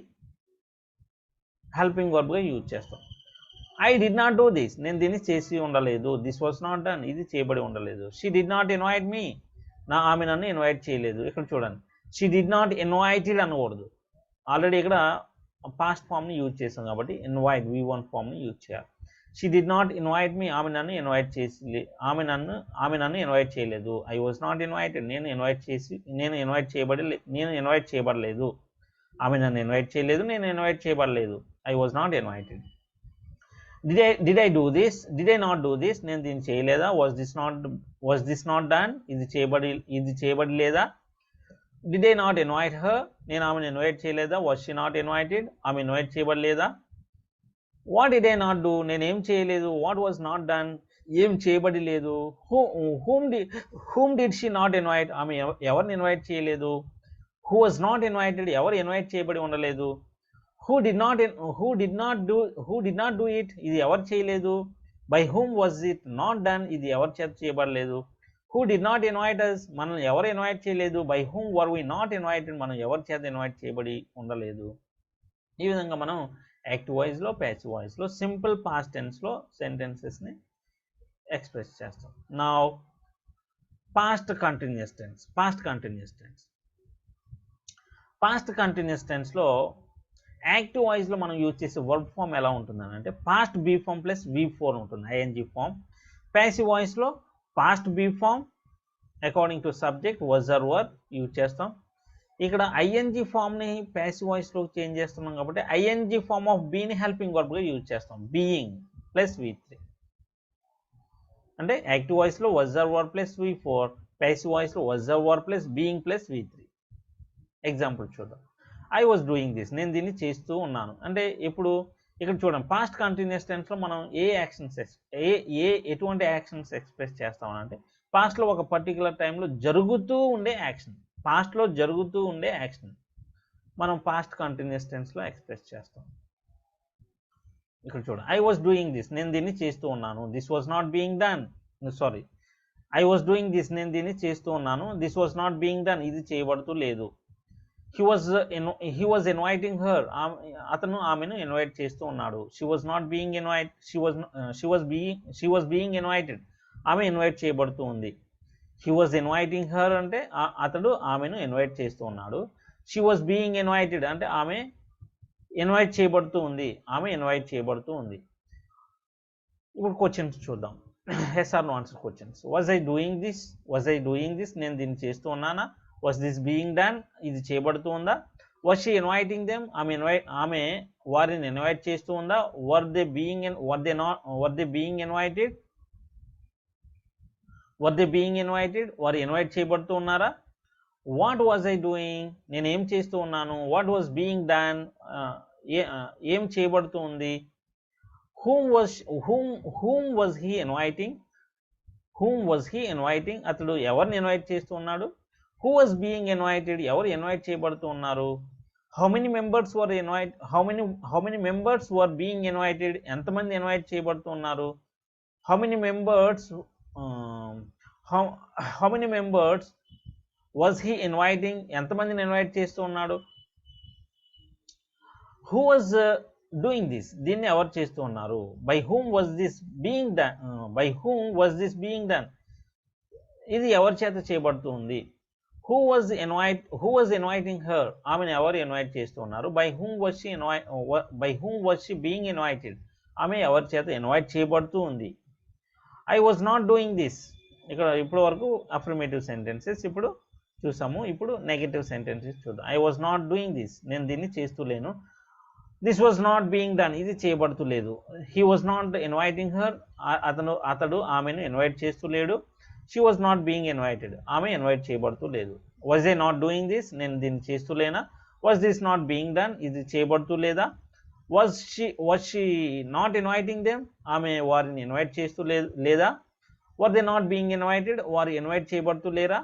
హెల్పింగ్ వర్బ్గా యూజ్ చేస్తాం. I did not do this, నేను దీన్ని చేసి ఉండలేదు. దిస్ వాజ్ నాట్ డన్, ఇది చేయబడి ఉండలేదు. షీ డిడ్ నాట్ ఇన్వైట్ మీ, ఆమె నన్ను ఇన్వైట్ చేయలేదు. ఇక్కడ చూడండి, షీ డిడ్ నాట్ ఇన్వైటెడ్ అనకూడదు, ఆల్రెడీ ఇక్కడ పాస్ట్ ఫామ్ని యూజ్ చేస్తాం కాబట్టి ఇన్వైట్ V1 ఫామ్ని యూజ్ చేయాలి. షీ డిడ్ నాట్ ఇన్వైట్ మీ, ఆమె నన్ను ఇన్వైట్ చేయలేదు. ఐ వాజ్ నాట్ ఇన్వైటెడ్, నేను ఇన్వైట్ చేయబడలేదు. ఆమె నన్ను ఇన్వైట్ చేయలేదు, నేను ఇన్వైట్ చేయబడలేదు. I was not invited. Did I not do this, నేను దీన్ని చేయలేదా. వాజ్ దిస్ నాట్ డన్, ఇది చేయబడలేదా. Did I not invite her, నేను ఆమెను ఇన్వైట్ చేయలేదా. వాజ్ షీ నాట్ ఇన్వైటెడ్, ఆమె ఇన్వైట్ చేయబడలేదా. What did I not do, నేనేం చేయలేదు. వాట్ వాజ్ నాట్ డన్, ఏం చేయబడలేదు. Whom did she not invite, ఆమె ఎవరిని ఇన్వైట్ చేయలేదు. హూ వాజ్ నాట్ ఇన్వైటెడ్, ఎవరు ఇన్వైట్ చేయబడి ఉండలేదు. Who did not do it, ఇది ఎవరు చేయలేదు. By whom was it not done, ఇది ఎవరి చేత చేయబడలేదు. Who did not invite us, మనం ఎవరు ఇన్వైట్ చేయలేదు. By whom were we not invited, మనం ఎవరి చేత ఇన్వైట్ చేయబడి ఉండలేదు. ఈ విధంగా మనం యాక్టివ్ వాయిస్లో, ప్యాసివ్ వాయిస్లో, సింపుల్ పాస్ట్ టెన్స్లో సెంటెన్సెస్ని ఎక్స్ప్రెస్ చేస్తాం. నౌ పాస్ట్ కంటిన్యూస్ టెన్స్లో యాక్టివ్ వాయిస్లో మనం యూజ్ చేసే వర్బ్ ఫామ్ ఎలా ఉంటుందని అంటే past be form plus V4 ఉంటుంది, ఐఎన్జీ ఫామ్. ప్యాసివ్ వాయిస్లో past be form according to subject was or were use చేస్తాం. ఇక్కడ ఐఎన్జీ ఫామ్ని ప్యాసివ్ వాయిస్లో చేంజ్ చేస్తున్నాం కాబట్టి ఐఎన్జీ ఫామ్ ఆఫ్ బీని హెల్పింగ్ వర్బ్గా యూజ్ చేస్తాం. బీయింగ్ ప్లస్ V3 అంటే యాక్టివ్ వాయిస్లో was or were plus V4, passive వాయిస్లో was or were plus being plus V3. Example చూద్దాం. ఐ వాజ్ డూయింగ్ దిస్, నేను దీన్ని చేస్తూ ఉన్నాను. అంటే ఇప్పుడు ఇక్కడ చూడండి, పాస్ట్ కంటిన్యూస్ టెన్స్లో మనం ఎటువంటి యాక్షన్స్ ఎక్స్ప్రెస్ చేస్తామనంటే పాస్ట్లో ఒక పర్టికులర్ టైంలో జరుగుతూ ఉండే యాక్షన్, మనం పాస్ట్ కంటిన్యూస్ టెన్స్లో ఎక్స్ప్రెస్ చేస్తాం. ఇక్కడ చూడండి, ఐ వాజ్ డూయింగ్ దిస్, నేను దీన్ని చేస్తూ ఉన్నాను. This was not being done, sorry, I was doing this, నేను దీన్ని చేస్తూ ఉన్నాను. This was not being done, ఇది చేయబడుతూ లేదు. హీ వాజ్ ఇన్వైటింగ్ హర్, అతను ఆమెను ఇన్వైట్ చేస్తూ ఉన్నాడు. She was not being invite, she was being invited, ఆమె ఇన్వైట్ చేయబడుతూ ఉంది. హీ వాజ్ ఇన్వైటింగ్ హర్ అంటే అతడు ఆమెను ఇన్వైట్ చేస్తూ ఉన్నాడు. షీ వాజ్ బీయింగ్ ఇన్వైటెడ్ అంటే ఆమె ఇన్వైట్ చేయబడుతూ ఉంది. ఇప్పుడు క్వశ్చన్స్ చూద్దాం, yes or no answer questions. Was I doing this, నేను దీన్ని చేస్తూ ఉన్నానా. వాజ్ దిస్ బీయింగ్ డన్, ఇది చేయబడుతూ ఉందా. వాజ్ షీ ఇన్వైటింగ్ దెమ్, ఆమె వారిని ఇన్వైట్ చేస్తూ ఉందా. వర్ దే బీయింగ్ ఇన్వైటెడ్, వారు ఇన్వైట్ చేయబడుతూ ఉన్నారా. వాట్ వాజ్ ఐ డూయింగ్, నేను ఏం చేస్తూ ఉన్నాను. వాట్ వాజ్ బీయింగ్ డన్, ఏం చేయబడుతూ ఉంది. whom was he inviting, అతడు ఎవరిని ఇన్వైట్ చేస్తూ ఉన్నాడు. who was being invited, ఎవరు ఇన్వైట్ చేయబడుతూ ఉన్నారు. how many members were being invited, ఎంతమంది ఇన్వైట్ చేయబడుతూ ఉన్నారు. how many members was he inviting, ఎంతమందిని ఇన్వైట్ చేస్తూ ఉన్నాడు. who was doing this, దీన్ని ఎవరు చేస్తూ ఉన్నారు. by whom was this being done, ఇది ఎవరి చేత చేయబడుతూ ఉంది. who was inviting her, ఆమెను ఎవరు ఇన్వైట్ చేస్తూ ఉన్నారు. by whom was she being invited, ఆమె ఎవరి చేత ఇన్వైట్ చేయబడుతూ ఉంది. I was not doing this, ఇక్కడ ఇప్పటి వరకు అఫర్మేటివ్ సెంటెన్సెస్ ఇప్పుడు చూసాము. ఇప్పుడు నెగటివ్ సెంటెన్సెస్ చూద్దాం. I was not doing this, నేను దీన్ని చేస్తూ లేను. This was not being done, ఇది చేయబడుతూ లేదు. He was not inviting her, అతడు ఆమెను ఇన్వైట్ చేస్తూ లేడు. She was not being invited, ఆమె ఇన్వైట్ చేయబడుతూ లేదు. Was I not doing this, నేను దీన్ని చేస్తూ లేనా. Was this not being done, ఇది చేయబడుతూ లేదా. Was she not inviting them, ఆమె వారిని ఇన్వైట్ చేస్తూ లేదా. Were they not being invited, వారు ఇన్వైట్ చేయబడుతూ లేరా.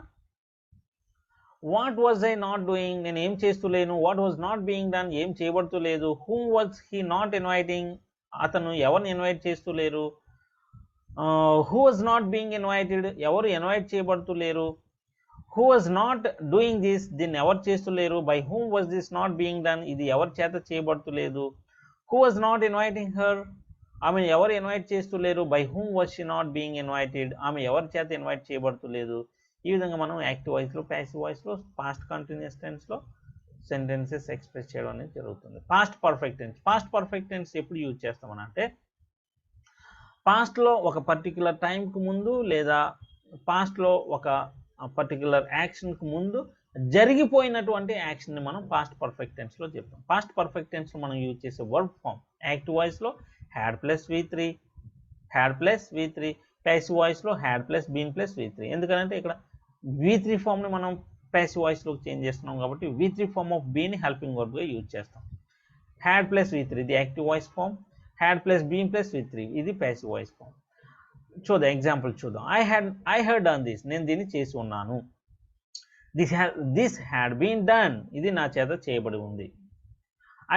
What was I not doing, నేను ఏం చేస్తూ లేను. What was not being done, ఏం చేయబడుతూ లేదు. Whom was he not inviting, అతను ఎవరిని ఇన్వైట్ చేస్తూ లేరు. Who was not being invited, ఎవరు ఇన్వైట్ చేయబడుతూ లేరు. Who was not doing this, దీన్ని ఎవరు చేస్తూ లేరు. By whom was this not being done, ఇది ఎవరి చేత చేయబడుతూ లేదు. Who was not inviting her, ఆమె ఎవరు ఇన్వైట్ చేస్తూ లేరు. By whom was she not being invited, ఆమె ఎవరి చేత ఇన్వైట్ చేయబడుతూ లేదు. ఈ విధంగా మనం యాక్టివ్ వాయిస్లో, ప్యాసివ్ వాయిస్లో, పాస్ట్ కంటిన్యూస్ టెన్స్లో సెంటెన్సెస్ ఎక్స్ప్రెస్ చేయడం అనేది జరుగుతుంది. పాస్ట్ పర్ఫెక్ట్ టెన్స్ ఎప్పుడు యూజ్ చేస్తామని అంటే పాస్ట్లో ఒక పర్టికులర్ టైంకు ముందు లేదా పాస్ట్లో ఒక పర్టికులర్ యాక్షన్కు ముందు జరిగిపోయినటువంటి యాక్షన్ని మనం పాస్ట్ పర్ఫెక్ట్ టెన్స్లో చెప్తాం. పాస్ట్ పర్ఫెక్ట్ టెన్స్లో మనం యూజ్ చేసే వర్బ్ ఫామ్ యాక్టివ్ వాయిస్లో had plus V3, had plus V3, passive వాయిస్లో had plus been plus V3. ఎందుకంటే ఇక్కడ V3 ఫామ్ని మనం ప్యాసివ్ వాయిస్లోకి చేంజ్ చేస్తున్నాం కాబట్టి V3 ఫామ్ ఆఫ్ బీని హెల్పింగ్ వర్బ్గా యూజ్ చేస్తాం. హ్యాడ్ ప్లస్ V3 ఇది active voice form, had plus been plus V3 ఇది ప్యాసివ్ వాయిస్ ఫామ్. చూద్దాం ఎగ్జాంపుల్ చూద్దాం. ఐ హ్యాడ్ డన్ దిస్, నేను దీన్ని చేసి ఉన్నాను. దిస్ హ్యాడ్ బీన్ డన్, ఇది నా చేత చేయబడి ఉంది.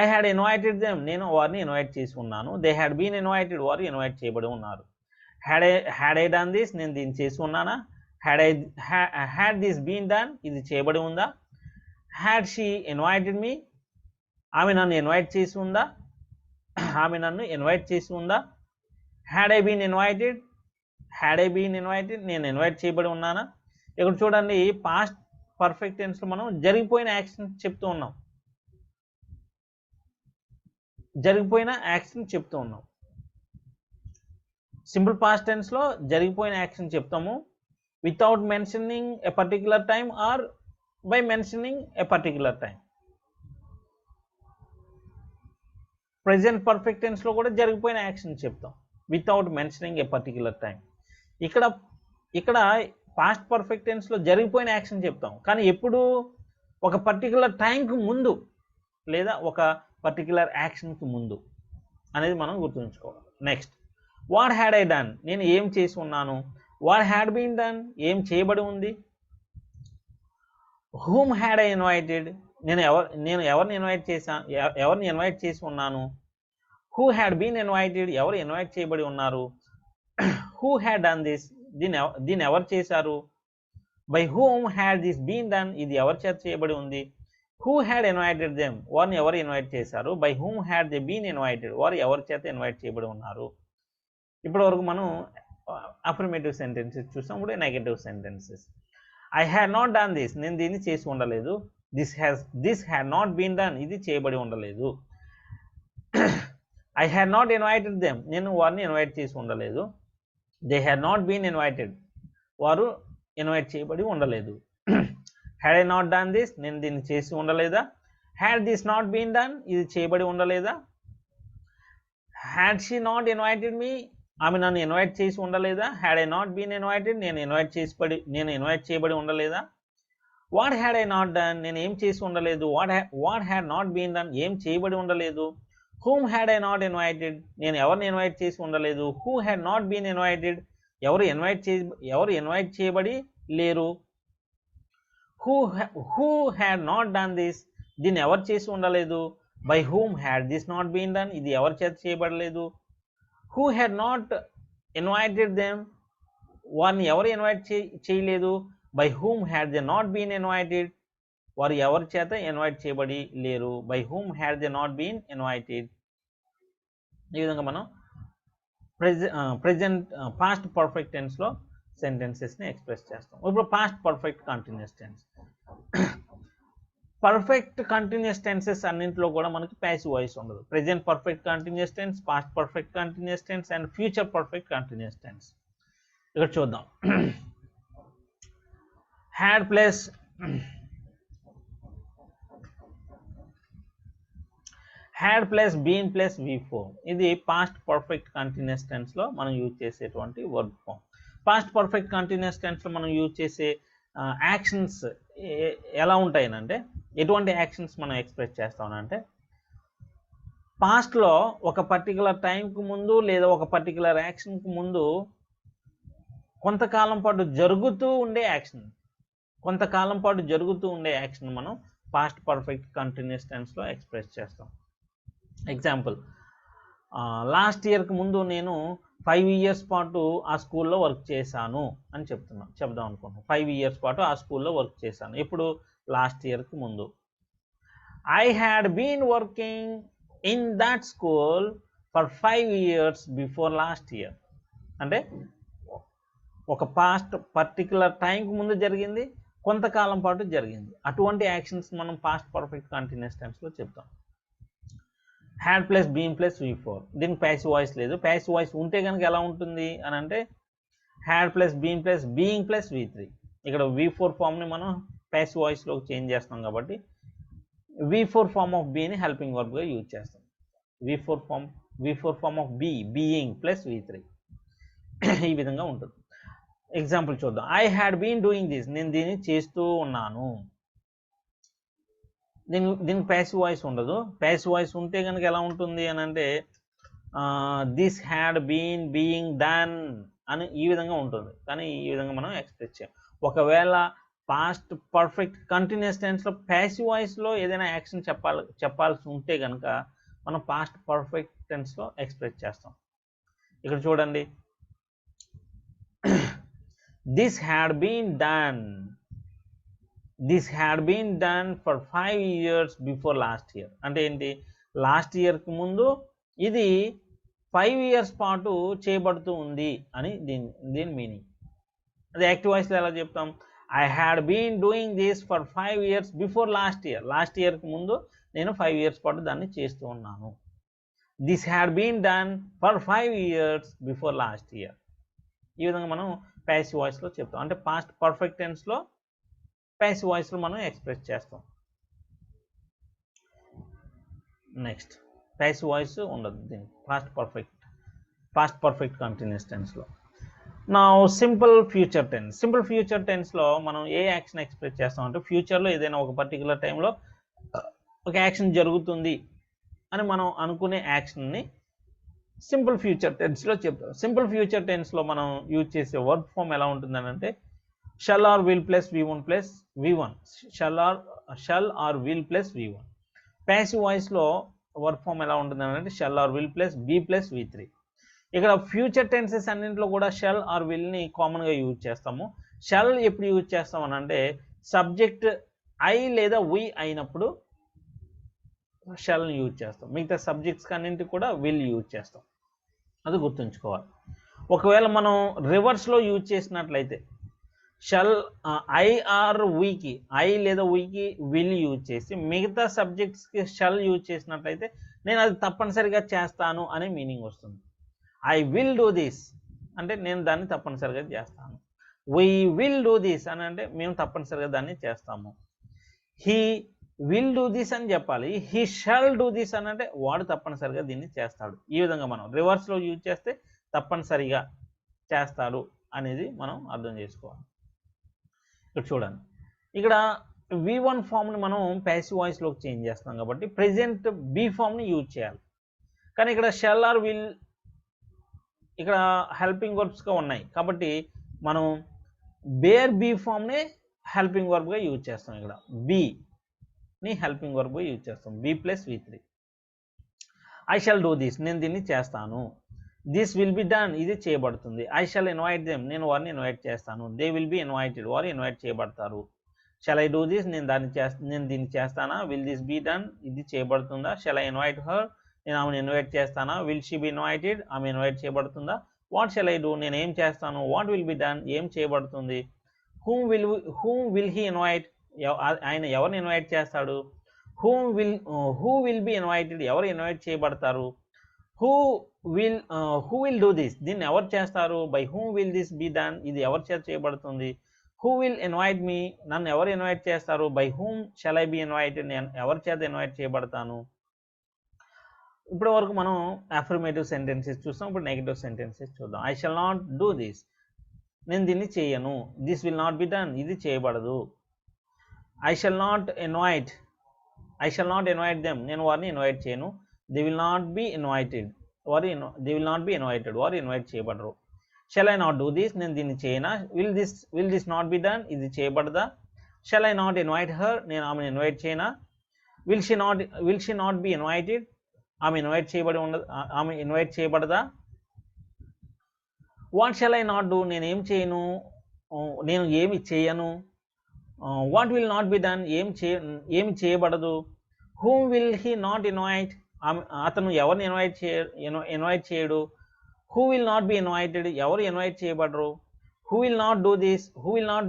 ఐ హ్యాడ్ ఇన్వైటెడ్ దెమ్, నేను వారిని ఇన్వైట్ చేసి ఉన్నాను. దే హ్యాడ్ బీన్ ఇన్వైటెడ్, వారు ఇన్వైట్ చేయబడి ఉన్నారు. హ్యాడ్ ఐ డన్ దిస్, నేను దీన్ని చేసి ఉన్నానా. హ్యాడ్ దిస్ బీన్ డన్, ఇది చేయబడి ఉందా. హ్యాడ్ షీ ఇన్వైటెడ్ మీ, ఆమె నన్ను ఇన్వైట్ చేసి ఉందా. ఆమె నన్ను ఇన్వైట్ చేసి ఉందా. Had I been invited, had I been invited, నేను ఇన్వైట్ చేయబడి ఉన్నానా. ఇక్కడ చూడండి పాస్ట్ పర్ఫెక్ట్ టెన్స్లో మనం జరిగిపోయిన యాక్షన్ చెప్తూ ఉన్నాం, జరిగిపోయిన యాక్షన్ చెప్తూ ఉన్నాం. సింపుల్ పాస్ట్ టెన్స్లో జరిగిపోయిన యాక్షన్ చెప్తాము without mentioning a particular time or by mentioning a particular time. Present perfect టెన్స్లో కూడా జరిగిపోయిన యాక్షన్ చెప్తాం without mentioning a particular time. ఇక్కడ పాస్ట్ పర్ఫెక్ట్ టెన్స్లో జరిగిపోయిన యాక్షన్ చెప్తాం, కానీ ఎప్పుడు ఒక పర్టికులర్ టైంకి ముందు లేదా ఒక పర్టికులర్ యాక్షన్కి ముందు అనేది మనం గుర్తుంచుకోవాలి. Next what had I done, నేను ఏం చేసి ఉన్నాను. వాట్ హ్యాడ్ బీన్ డన్, ఏం చేయబడి ఉంది. హూమ్ హ్యాడ్ ఐ ఇన్వైటెడ్, నేను ఎవరిని ఇన్వైట్ చేసి ఉన్నాను. హూ హ్యాడ్ బీన్ ఇన్వైటెడ్, ఎవరు ఇన్వైట్ చేయబడి ఉన్నారు. హూ హ్యాడ్ డన్ దిస్, దీన్ని ఎవరు చేశారు. By whom had this been done, ఇది ఎవరి చేత చేయబడి ఉంది. హూ హ్యాడ్ ఇన్వైటెడ్ దెమ్, వారిని ఎవరు ఇన్వైట్ చేశారు. By whom had they been invited, వారు ఎవరి చేత ఇన్వైట్ చేయబడి ఉన్నారు. ఇప్పటి వరకు మనం అఫర్మేటివ్ సెంటెన్సెస్ చూసాం, ఇప్పుడు negative sentences. I had not done this, నేను దీన్ని చేసి ఉండలేదు. This had not been done, ఇది చేయబడి ఉండలేదు. I had not invited them, నేను వారిని ఇన్వైట్ చేసి ఉండలేదు. They had not been invited, వారు ఇన్వైట్ చేయబడి ఉండలేదు. Had I not done this, నేను దీన్ని చేసి ఉండలేదా. Had this not been done, ఇది చేయబడి ఉండలేదా. Had she not invited me, ఆమె నన్ను ఇన్వైట్ చేసి ఉండలేదా. Had I not been invited, నేను ఇన్వైట్ చేయబడి ఉండలేదా. What had I not done, నేను ఏం చేసి ఉండలేదు. What had not been done, ఏం చేయబడి ఉండలేదు. Whom had I not invited, నేను ఎవరిని ఇన్వైట్ చేసి ఉండలేదు. Who had not been invited, ఎవరు ఇన్వైట్ చేయబడి లేరు. Who had not done this, దీన్ని ఎవరు చేసి ఉండలేదు. By whom had this not been done, ఇది ఎవరి చేత చేయబడలేదు. Who had not invited them, వారిని ఎవరు ఇన్వైట్ చేయలేదు. By whom had they not been invited, వారు ఎవరి చేత ఇన్వైట్ చేయబడి లేరు. By whom had they not been invited. ఈ విధంగా మనం ప్రెజెంట్ పాస్ట్ పర్ఫెక్ట్ టెన్స్లో సెంటెన్సెస్ని ఎక్స్ప్రెస్ చేస్తాం. ఇప్పుడు past perfect continuous tense. Perfect continuous tenses అన్నింటిలో కూడా మనకి ప్యాసివ్ వాయిస్ ఉండదు. Present perfect continuous tense, past perfect continuous tense and future perfect continuous tense. ఇక్కడ చూద్దాం. Had plus had plus been plus V4, ఇది పాస్ట్ పర్ఫెక్ట్ కంటిన్యూస్ టెన్స్లో మనం use చేసేటువంటి verb form. Past perfect continuous టెన్స్లో మనం use చేసే యాక్షన్స్ ఎలా ఉంటాయనంటే, ఎటువంటి యాక్షన్స్ మనం ఎక్స్ప్రెస్ చేస్తామనంటే, పాస్ట్లో ఒక పర్టికులర్ టైంకు ముందు లేదా ఒక పర్టికులర్ యాక్షన్కు ముందు కొంతకాలం పాటు జరుగుతూ ఉండే యాక్షన్ మనం పాస్ట్ పర్ఫెక్ట్ కంటిన్యూస్ టెన్స్లో ఎక్స్ప్రెస్ చేస్తాం. ఎగ్జాంపుల్, లాస్ట్ ఇయర్కి ముందు నేను 5 years పాటు ఆ స్కూల్లో వర్క్ చేశాను అని చెప్దాం అనుకుంటున్నాను. 5 years పాటు ఆ స్కూల్లో వర్క్ చేశాను. ఇప్పుడు లాస్ట్ ఇయర్కి ముందు. I had been working in that school for 5 years before last year. అంటే ఒక పాస్ట్ పర్టికులర్ టైంకి ముందు జరిగింది, కొంతకాలం పాటు జరిగింది. అటువంటి యాక్షన్స్ మనం పాస్ట్ పర్ఫెక్ట్ కంటిన్యూస్ టెన్స్లో చెప్తాం. Had plus been plus V4. దీనికి ప్యాసివ్ వాయిస్ లేదు. ప్యాసివ్ వాయిస్ ఉంటే కనుక ఎలా ఉంటుంది అని అంటే had plus been plus being plus V3. ఇక్కడ V4 ఫామ్ని మనం ప్యాసివ్ వాయిస్లోకి చేంజ్ చేస్తాం కాబట్టి V4 ఫామ్ ఆఫ్ బీని హెల్పింగ్ వర్బ్గా యూజ్ చేస్తాం. V4 form of being plus V3 ఈ విధంగా ఉంటుంది. ఎగ్జాంపుల్ చూద్దాం. I had been doing this. నేను దీన్ని చేస్తూ ఉన్నాను. దీనికి ప్యాసివ్ వాయిస్ ఉండదు. ప్యాసివ్ వాయిస్ ఉంటే కనుక ఎలా ఉంటుంది అని అంటే this had been being done అని ఈ విధంగా ఉంటుంది. కానీ ఈ విధంగా మనం ఎక్స్ప్రెస్ చేయం. ఒకవేళ పాస్ట్ పర్ఫెక్ట్ కంటిన్యూస్ టెన్స్లో ప్యాసివ్ వాయిస్లో ఏదైనా యాక్షన్ చెప్పాల్సి ఉంటే కనుక మనం పాస్ట్ పర్ఫెక్ట్ టెన్స్లో ఎక్స్ప్రెస్ చేస్తాం. ఇక్కడ చూడండి, this had been done. This had been done for 5 years before last year. అంటే ఏంటి, లాస్ట్ ఇయర్కి ముందు ఇది 5 years పాటు చేయబడుతూ ఉంది అని దీని మీనింగ్. అది యాక్టివ్ వాయిస్లో ఎలా చెప్తాం, I had been doing this for 5 years before last year. Last ఇయర్కి ముందు నేను 5 years పాటు దాన్ని చేస్తూ ఉన్నాను. This had been done for 5 years before last year. ఈ విధంగా మనం ప్యాసివ్ వాయిస్లో చెప్తాం. అంటే పాస్ట్ పర్ఫెక్ట్ టెన్స్లో ప్యాసివ్ వాయిస్లో మనం ఎక్స్ప్రెస్ చేస్తాం. నెక్స్ట్ ప్యాసివ్ వాయిస్ ఉండదు దీనికి పాస్ట్ పర్ఫెక్ట్ కంటిన్యూస్ టెన్స్లో. నా simple future tense. Simple future టెన్స్లో మనం ఏ యాక్షన్ ఎక్స్ప్రెస్ చేస్తామంటే ఫ్యూచర్లో ఏదైనా ఒక పర్టికులర్ టైంలో ఒక యాక్షన్ జరుగుతుంది అని మనం అనుకునే యాక్షన్ని సింపుల్ ఫ్యూచర్ టెన్స్లో చెప్తాం. సింపుల్ ఫ్యూచర్ టెన్స్లో మనం యూజ్ చేసే వర్బ్ ఫామ్ ఎలా ఉంటుందని అంటే shall or will plus V1 plus V1. shall or will plus V1. Passive వాయిస్లో వర్బ్ ఫామ్ ఎలా ఉంటుందని అంటే shall or will plus B plus V3. ఇక్కడ ఫ్యూచర్ టెన్సెస్ అన్నింటిలో కూడా షల్ ఆర్ విల్ని కామన్గా యూజ్ చేస్తాము. షల్ ఎప్పుడు యూజ్ చేస్తామని అంటే సబ్జెక్ట్ ఐ లేదా వి అయినప్పుడు షల్ని యూజ్ చేస్తాం. మిగతా సబ్జెక్ట్స్ అన్నింటికి కూడా విల్ యూజ్ చేస్తాం. అది గుర్తుంచుకోవాలి. ఒకవేళ మనం రివర్స్లో యూజ్ చేసినట్లయితే షల్ ఐ ఆర్ వీకి ఐ లేదా వీకి విల్ యూజ్ చేసి మిగతా సబ్జెక్ట్స్కి షల్ యూజ్ చేసినట్లయితే నేను అది తప్పనిసరిగా చేస్తాను అనే మీనింగ్ వస్తుంది. ఐ విల్ డూ దిస్ అంటే నేను దాన్ని తప్పనిసరిగా చేస్తాను. వీ విల్ డూ దిస్ అని అంటే మేము తప్పనిసరిగా దాన్ని చేస్తాము. హీ విల్ డూ దిస్ అని చెప్పాలి. హీ షల్ డూ దిస్ అని అంటే వాడు తప్పనిసరిగా దీన్ని చేస్తాడు. ఈ విధంగా మనం రివర్స్లో యూజ్ చేస్తే తప్పనిసరిగా చేస్తాడు అనేది మనం అర్థం చేసుకోవాలి. ఇక్కడ చూడండి, ఇక్కడ V1 ఫామ్ని మనం ప్యాసివ్ వాయిస్లోకి చేంజ్ చేస్తాం కాబట్టి ప్రెజెంట్ బీ ఫామ్ని యూజ్ చేయాలి. కానీ ఇక్కడ షల్ ఆర్ విల్ ఇక్కడ హెల్పింగ్ వర్బ్స్గా ఉన్నాయి కాబట్టి మనం బేర్ బీ ఫామ్ని హెల్పింగ్ వర్బ్గా యూజ్ చేస్తాం. ఇక్కడ బీని హెల్పింగ్ వర్బ్గా యూజ్ చేస్తాం. B plus V3. I shall do this నేను దీన్ని చేస్తాను. దిస్ విల్ బి డన్ ఇది చేయబడుతుంది. ఐ షల్ ఇన్వైట్ దెమ్ నేను వారిని ఇన్వైట్ చేస్తాను. దే విల్ బి ఇన్వైటెడ్ వారు ఇన్వైట్ చేయబడతారు. షల్ ఐ డూ దిస్ నేను దీన్ని చేస్తానా. విల్ దిస్ బి డన్ ఇది చేయబడుతుందా. షల్ ఐ ఇన్వైట్ హర్ నేను ఆమెను ఇన్వైట్ చేస్తానా. విల్ షీ బి ఇన్వైటెడ్ ఆమె ఇన్వైట్ చేయబడుతుందా. వాట్ షల్ ఐ డూ నేను ఏం చేస్తాను. వాట్ విల్ బి డన్ ఏం చేయబడుతుంది. హూమ్ విల్ హీ ఇన్వైట్ ఆయన ఎవరిని ఇన్వైట్ చేస్తాడు. హూ విల్ బి ఇన్వైటెడ్ ఎవరు ఇన్వైట్ చేయబడతారు. హూ విల్ డూ దిస్ దీన్ని ఎవరు చేస్తారు. By whom will this be done ఇది ఎవరి చేత చేయబడుతుంది. హూ విల్ ఇన్వైట్ మీ నన్ను ఎవరు ఇన్వైట్ చేస్తారు. By whom shall I be invited నేను ఎవరి చేత ఇన్వైట్ చేయబడతాను. ఇప్పటి వరకు మనం అఫర్మేటివ్ సెంటెన్సెస్ చూస్తాం. ఇప్పుడు నెగటివ్ సెంటెన్సెస్ చూద్దాం. I shall not do this నేను దీన్ని చేయను. This will not be done ఇది చేయబడదు. I shall not invite them నేను వారిని ఇన్వైట్ చేయను. They will not be invited వారు ఇన్వైట్ చేయబడరు. Shall I not do this నేను దీన్ని చేయనా. Will this not be done ఇది చేయబడదా. Shall I not invite her నేను ఆమెను ఇన్వైట్ చేయనా. Will she not be invited ఆమె invite చేయబడదా. What shall I not do నేను ఏమి చేయను. What will not be done ఏమి చేయబడదు. Whom will he not invite అతను ఎవరిని ఇన్వైట్ చేయడు. Who will not be invited ఎవరు ఇన్వైట్ చేయబడరు. Who will not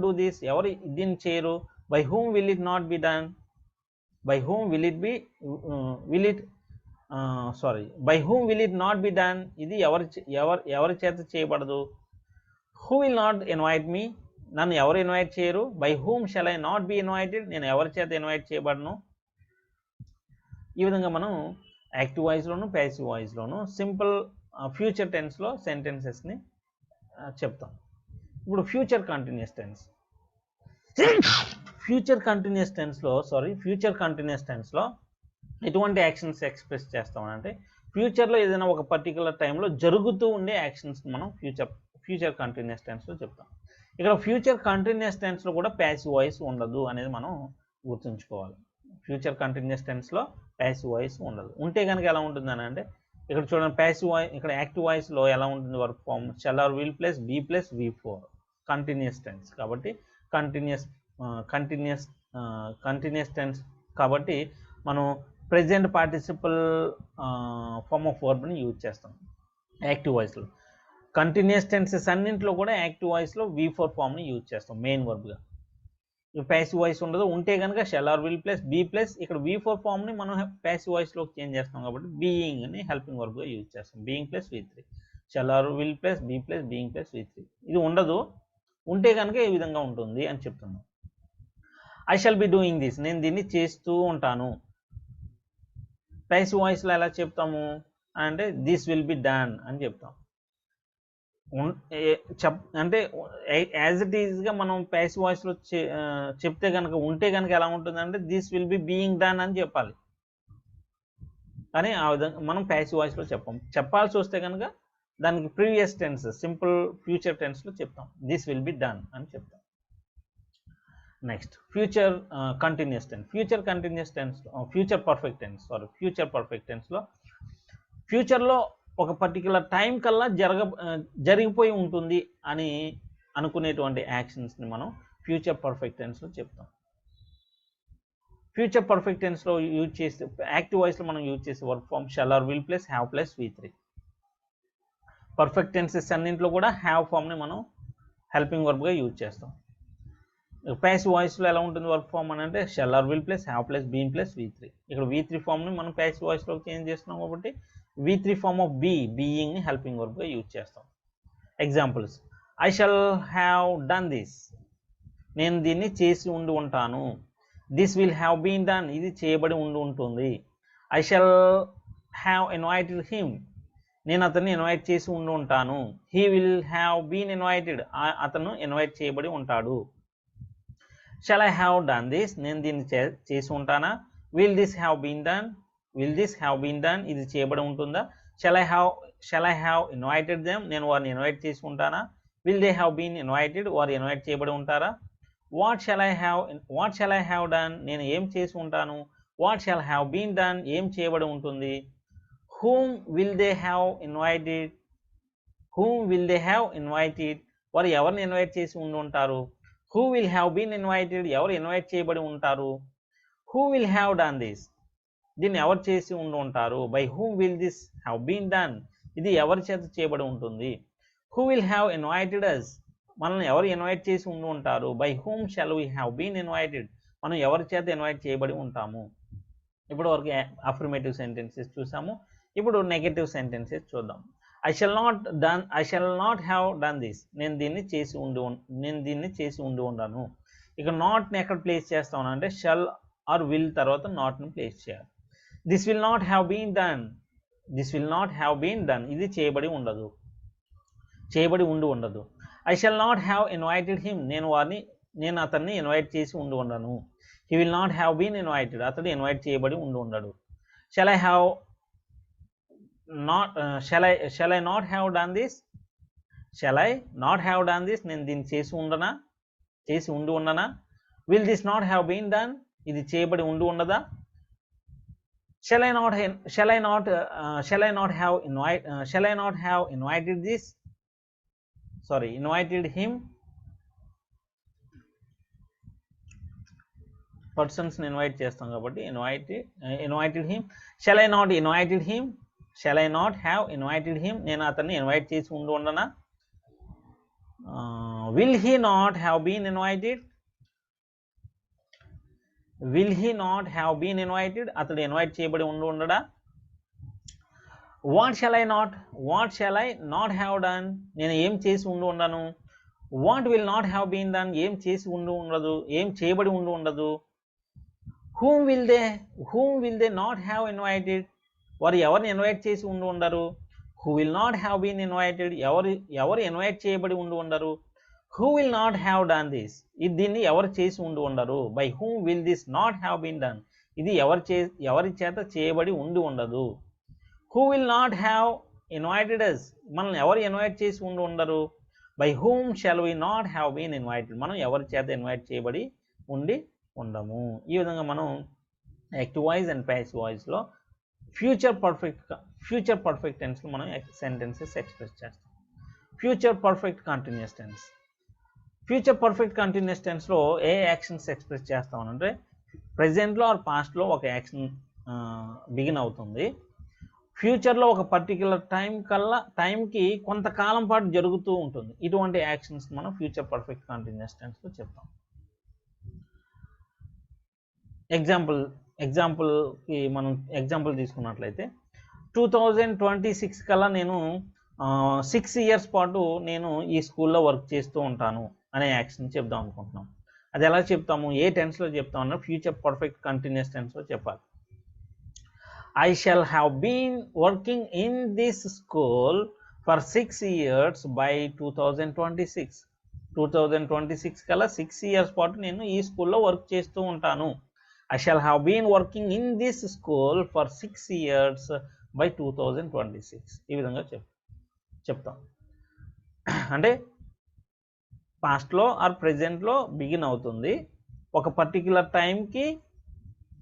do this ఎవరు దీన్ని చేయరు. By whom will it not be done by whom will it sorry, by whom will it not be done, ఇది ఎవరి చేత చేయబడదు. Who will not invite me, నన్ను ఎవరు ఇన్వైట్ చేయరు. By whom shall I not be invited, నేను ఎవరి చేత ఇన్వైట్ చేయబడను. ఈ విధంగా మనం యాక్టివ్ వాయిస్లోను ప్యాసివ్ వాయిస్లోను సింపుల్ ఫ్యూచర్ టెన్స్లో సెంటెన్సెస్ని చెప్తాం. ఇప్పుడు future continuous tense. Future continuous టెన్స్లో ఎటువంటి యాక్షన్స్ ఎక్స్ప్రెస్ చేస్తామంటే ఫ్యూచర్లో ఏదైనా ఒక పర్టికులర్ టైంలో జరుగుతూ ఉండే యాక్షన్స్ మనం ఫ్యూచర్ కంటిన్యూస్ టెన్స్లో చెప్తాం. ఇక్కడ ఫ్యూచర్ కంటిన్యూస్ టెన్స్లో కూడా ప్యాసివ్ వాయిస్ ఉండదు అనేది మనం గుర్తుంచుకోవాలి. ఫ్యూచర్ కంటిన్యూస్ టెన్స్లో ప్యాసివ్ వాయిస్ ఉండదు. ఉంటే కనుక ఎలా ఉంటుందని అంటే ఇక్కడ చూడండి, ప్యాసివ్ వాయిస్ ఇక్కడ యాక్టివ్ వాయిస్లో ఎలా ఉంటుంది, work form shall or will plus be plus V4 continuous tense కాబట్టి కంటిన్యూస్ టెన్స్ కాబట్టి మనం ప్రెజెంట్ పార్టిసిపల్ ఫార్మ్ ఆఫ్ వర్బ్ని యూజ్ చేస్తాం యాక్టివ్ వాయిస్లో. కంటిన్యూస్ టెన్సెస్ అన్నింటిలో కూడా యాక్టివ్ వాయిస్లో V4 ఫామ్ని యూజ్ చేస్తాం మెయిన్ వర్బ్గా. ప్యాసివ్ వాయిస్ ఉండదు. ఉంటే కనుక shall or will plus be plus ఇక్కడ V4 ఫామ్ని మనం ప్యాసివ్ వాయిస్లోకి చేంజ్ చేస్తాం కాబట్టి బీయింగ్ అని హెల్పింగ్ వర్బ్గా యూజ్ చేస్తాం. Being plus V3 shall or will plus be plus being plus V3 ఇది ఉండదు. ఉంటే కనుక ఈ విధంగా ఉంటుంది అని చెప్తున్నాం. I shall be doing this, నేను దీన్ని చేస్తూ ఉంటాను. ప్యాసివ్ వాయిస్లో ఎలా చెప్తాము అంటే దిస్ విల్ బి డన్ అని చెప్తాం. అంటే యాజ్ ఇట్ ఈజ్గా మనం ప్యాసివ్ వాయిస్లో చెప్తే కనుక ఉంటే కనుక ఎలా ఉంటుందంటే this will B being done అని చెప్పాలి. కానీ ఆ విధంగా మనం ప్యాసివ్ వాయిస్లో చెప్పాల్సి వస్తే కనుక దానికి ప్రీవియస్ టెన్స్ సింపుల్ ఫ్యూచర్ టెన్స్లో చెప్తాం, దిస్ విల్ బి డన్ అని చెప్తాం. Next future continuous tense. Future perfect టెన్స్లో ఫ్యూచర్లో ఒక పర్టికులర్ టైం కల్లా జరిగిపోయి ఉంటుంది అని అనుకునేటువంటి యాక్షన్స్ని మనం ఫ్యూచర్ పర్ఫెక్ట్ టెన్స్లో చెప్తాం. ఫ్యూచర్ పర్ఫెక్ట్ టెన్స్లో యూజ్ చేసే యాక్టివ్ వాయిస్లో మనం యూజ్ చేసే verb form shall or will plus have plus V3. Perfect tenses అన్నింటిలో కూడా హ్యావ్ ఫామ్ని మనం హెల్పింగ్ వర్బ్గా యూజ్ చేస్తాం. ప్యాసివ్ వాయిస్లో ఎలా ఉంటుంది వర్క్ ఫామ్ అని అంటే shall or will plus have plus been plus V3. ఇక్కడ V3 ఫామ్ని మనం ప్యాసివ్ వాయిస్లోకి చేంజ్ చేస్తున్నాం కాబట్టి V3 ఫామ్ ఆఫ్ బీయింగ్ని హెల్పింగ్ వర్బ్గా యూజ్ చేస్తాం. Examples, I shall have done this, నేను దీన్ని చేసి ఉండి ఉంటాను. This will have been done, ఇది చేయబడి ఉండి ఉంటుంది. I shall have invited him, నేను అతన్ని ఇన్వైట్ చేసి ఉండి ఉంటాను. He will have been invited, అతను ఇన్వైట్ చేయబడి ఉంటాడు. Shall I have done this, నేను దీన్ని చేసి ఉంటానా. Will this have been done, ఇది చేయబడి ఉంటుందా. Shall I have invited them, నేను వారిని ఇన్వైట్ చేసి ఉంటానా. Will they have been invited, వారు ఇన్వైట్ చేయబడి ఉంటారా. What shall I have done, నేను ఏం చేసి ఉంటాను. What shall have been done, ఏం చేయబడి ఉంటుంది. whom will they have invited, వారు ఎవరిని ఇన్వైట్ చేసి ఉండి ఉంటారు. who will have been invited, ఎవరు ఇన్వైట్ చేయబడి ఉంటారు. who will have done this, దీన్ని ఎవరు చేసి ఉండి ఉంటారు. by whom will this have been done, ఇది ఎవరి చేత చేయబడి ఉంటుంది. who will have invited us, మనల్ని ఎవరు ఇన్వైట్ చేసి ఉండి ఉంటారు. by whom shall we have been invited, మనం ఎవరి చేత ఇన్వైట్ చేయబడి ఉంటాము. ఇప్పుడు వరకు అఫర్మేటివ్ సెంటెన్సెస్ చూసాము. ఇప్పుడు నెగటివ్ సెంటెన్సెస్ చూద్దాం. I shall not have done this, నేను దీన్ని చేసి ఉండి ఉండను. ఇక నాట్ని ఎక్కడ ప్లేస్ చేస్తాను అంటే షల్ ఆర్ విల్ తర్వాత నాట్ని ప్లేస్ చేయాలి. This will not have been done, ఇది చేయబడి ఉండి ఉండదు. I shall not have invited him, నేను అతన్ని ఇన్వైట్ చేసి ఉండి ఉండను. He will not have been invited, అతడు ఇన్వైట్ చేయబడి ఉండి ఉండడు. Shall I not have done this, నేను దీన్ని చేసి ఉండి ఉండనా. Will this not have been done, ఇది చేయబడి ఉండి ఉండదా. Shall I not have invited him, పర్సన్స్ని ఇన్వైట్ చేస్తాం కాబట్టి invited him. Shall I not have invited him, నేను అతన్ని ఇన్వైట్ చేసి ఉండి ఉండనా. Will he not have been invited, అతడు ఇన్వైట్ చేయబడి ఉండి ఉండడా. What shall I not have done, నేను ఏం చేసి ఉండను. What will not have been done, ఏం చేసి ఉండదు, ఏం చేయబడి ఉండదు. whom will they not have invited, వారు ఎవరిని ఇన్వైట్ చేసి ఉండరు. who will not have been invited, ఎవరు ఇన్వైట్ చేయబడి ఉండరు. who will not have done this, ఇది దీన్ని ఎవరు చేసి ఉండరు. by whom will this not have been done, ఇది ఎవరి చేత చేయబడి ఉండదు. who will not have invited us, మనల్ని ఎవరు ఇన్వైట్ చేసి ఉండరు. by whom shall we not have been invited, మనం ఎవరి చేత ఇన్వైట్ చేయబడి ఉండము. ఈ విధంగా మనం యాక్టివ్ వాయిస్ అండ్ ప్యాసివ్ వాయిస్లో ఫ్యూచర్ పర్ఫెక్ట్ టెన్స్లో మనం సెంటెన్సెస్ ఎక్స్ప్రెస్ చేస్తాం. Future perfect continuous tense. Future perfect continuous టెన్స్లో ఏ యాక్షన్స్ ఎక్స్ప్రెస్ చేస్తామనంటే ప్రజెంట్లో ఆర్ పాస్ట్లో ఒక యాక్షన్ బిగిన్ అవుతుంది. ఫ్యూచర్లో ఒక పర్టిక్యులర్ టైంకి కొంతకాలం పాటు జరుగుతూ ఉంటుంది. ఇటువంటి యాక్షన్స్ మనం ఫ్యూచర్ పర్ఫెక్ట్ కంటిన్యూస్ టెన్స్లో చెప్తాం. ఎగ్జాంపుల్కి మనం ఎగ్జాంపుల్ తీసుకున్నట్లయితే 2026 కల్లా నేను 6 years పాటు నేను ఈ స్కూల్లో వర్క్ చేస్తూ ఉంటాను అనే యాక్షన్ చెప్దాం అనుకుంటున్నాం. అది ఎలా చెప్తాము, ఏ టెన్స్లో చెప్తామన్నా ఫ్యూచర్ పర్ఫెక్ట్ కంటిన్యూస్ టెన్స్లో చెప్పాలి. I shall have been working in this school for 6 years by 2026. 2026 కల్లా 6 years పాటు నేను ఈ స్కూల్లో వర్క్ చేస్తూ ఉంటాను. I shall have been working in this school for 6 years by 2026. ఈ విధంగా చెప్తాం. అంటే పాస్ట్లో ఆర్ ప్రెజెంట్లో బిగిన్ అవుతుంది, ఒక పర్టిక్యులర్ టైంకి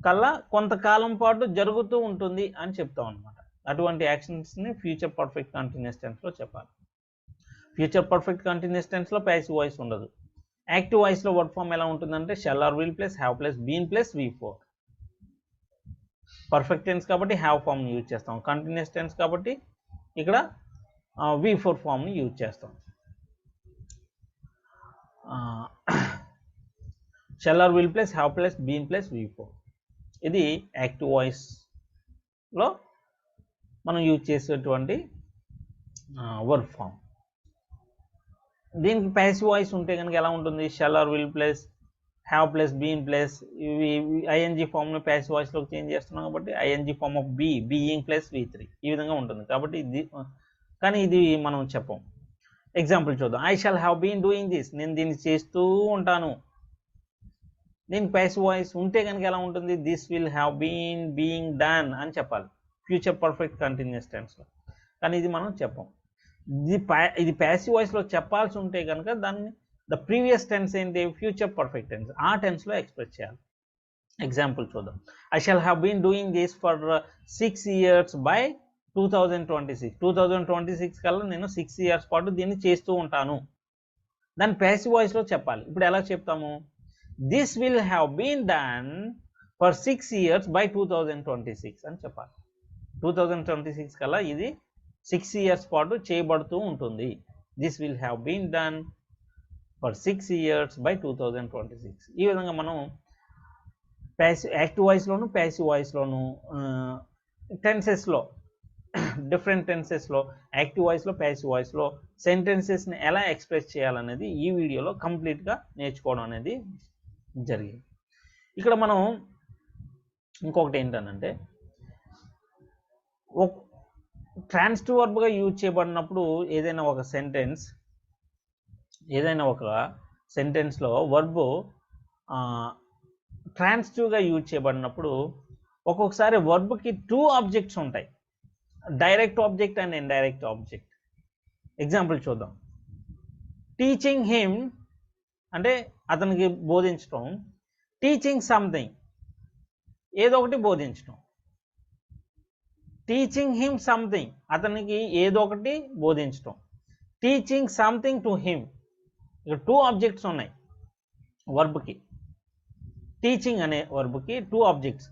కల్లా కొంతకాలం పాటు జరుగుతూ ఉంటుంది అని చెప్తాం అనమాట. అటువంటి యాక్షన్స్ని ఫ్యూచర్ పర్ఫెక్ట్ కంటిన్యూస్ టెన్స్లో చెప్పాలి. ఫ్యూచర్ పర్ఫెక్ట్ కంటిన్యూస్ టెన్స్లో ప్యాసివ్ వాయిస్ ఉండదు. యాక్టివ్ వాయిస్లో వర్డ్ ఫామ్ ఎలా ఉంటుందంటే shall or will plus have plus been plus V4. Perfect tense కాబట్టి హ్యావ్ ఫామ్ని యూజ్ చేస్తాం. కంటిన్యూస్ టెన్స్ కాబట్టి ఇక్కడ V4 ఫామ్ని యూజ్ చేస్తాం. Shall or will plus have plus been plus V4. ఇది యాక్టివ్ వాయిస్లో మనం యూజ్ చేసేటువంటి వర్డ్ ఫామ్. దీనికి ప్యాసివ్ వాయిస్ ఉంటే కనుక ఎలా ఉంటుంది, shall or will plus have plus been plus ఇవి ఐఎన్జీ ఫామ్ని ప్యాసివ్ వాయిస్లోకి చేంజ్ చేస్తున్నాం కాబట్టి ING form of being plus V3 ఈ విధంగా ఉంటుంది. కాబట్టి ఇది మనం చెప్పం. ఎగ్జాంపుల్ చూద్దాం. I shall have been doing this, నేను దీన్ని చేస్తూ ఉంటాను. దీనికి ప్యాసివ్ వాయిస్ ఉంటే కనుక ఎలా ఉంటుంది, this will have been being done అని చెప్పాలి ఫ్యూచర్ పర్ఫెక్ట్ కంటిన్యూస్ టెన్స్లో. కానీ ఇది మనం చెప్పం. ఇది ప్యాసివ్ వాయిస్లో చెప్పాల్సి ఉంటే కనుక దాన్ని ద ప్రీవియస్ టెన్స్ ఏంటి, ఫ్యూచర్ పర్ఫెక్ట్ టెన్స్, ఆ టెన్స్లో ఎక్స్ప్రెస్ చేయాలి. ఎగ్జాంపుల్ చూద్దాం. I shall have been doing this for 6 years by 2026. 2026 కల్లా నేను 6 years పాటు దీన్ని చేస్తూ ఉంటాను. దాన్ని ప్యాసివ్ వాయిస్లో చెప్పాలి. ఇప్పుడు ఎలా చెప్తాము, this will have been done for 6 years by 2026 అని చెప్పాలి. 2026 కల్లా ఇది 6 years పాటు చేయబడుతూ ఉంటుంది. This will have been done for 6 years by 2026. ఈ విధంగా మనం యాక్టివ్ వాయిస్లోను ప్యాసివ్ వాయిస్లోను టెన్సెస్లో డిఫరెంట్ టెన్సెస్లో యాక్టివ్ వాయిస్లో ప్యాసివ్ వాయిస్లో సెంటెన్సెస్ని ఎలా ఎక్స్ప్రెస్ చేయాలనేది ఈ వీడియోలో కంప్లీట్గా నేర్చుకోవడం అనేది జరిగింది. ఇక్కడ మనం ఇంకొకటి ఏంటంటే ట్రాన్సిటివ్ వర్బ్గా యూజ్ చేయబడినప్పుడు ఏదైనా ఒక సెంటెన్స్లో వర్బ్ ట్రాన్సిటివ్గా యూజ్ చేయబడినప్పుడు ఒక్కొక్కసారి వర్బ్కి 2 ఆబ్జెక్ట్స్ ఉంటాయి, direct object and indirect object. Example చూద్దాం. టీచింగ్ హిమ్ అంటే అతనికి బోధించడం, టీచింగ్ సంథింగ్ ఏదో ఒకటి బోధించడం. టీచింగ్ హిమ్ సంథింగ్ అతనికి ఏదో ఒకటి బోధించడం. టీచింగ్ సంథింగ్ టు హిమ్, ఇక్కడ 2 ఆబ్జెక్ట్స్ ఉన్నాయి వర్బ్కి. టీచింగ్ అనే వర్బ్కి 2 ఆబ్జెక్ట్స్.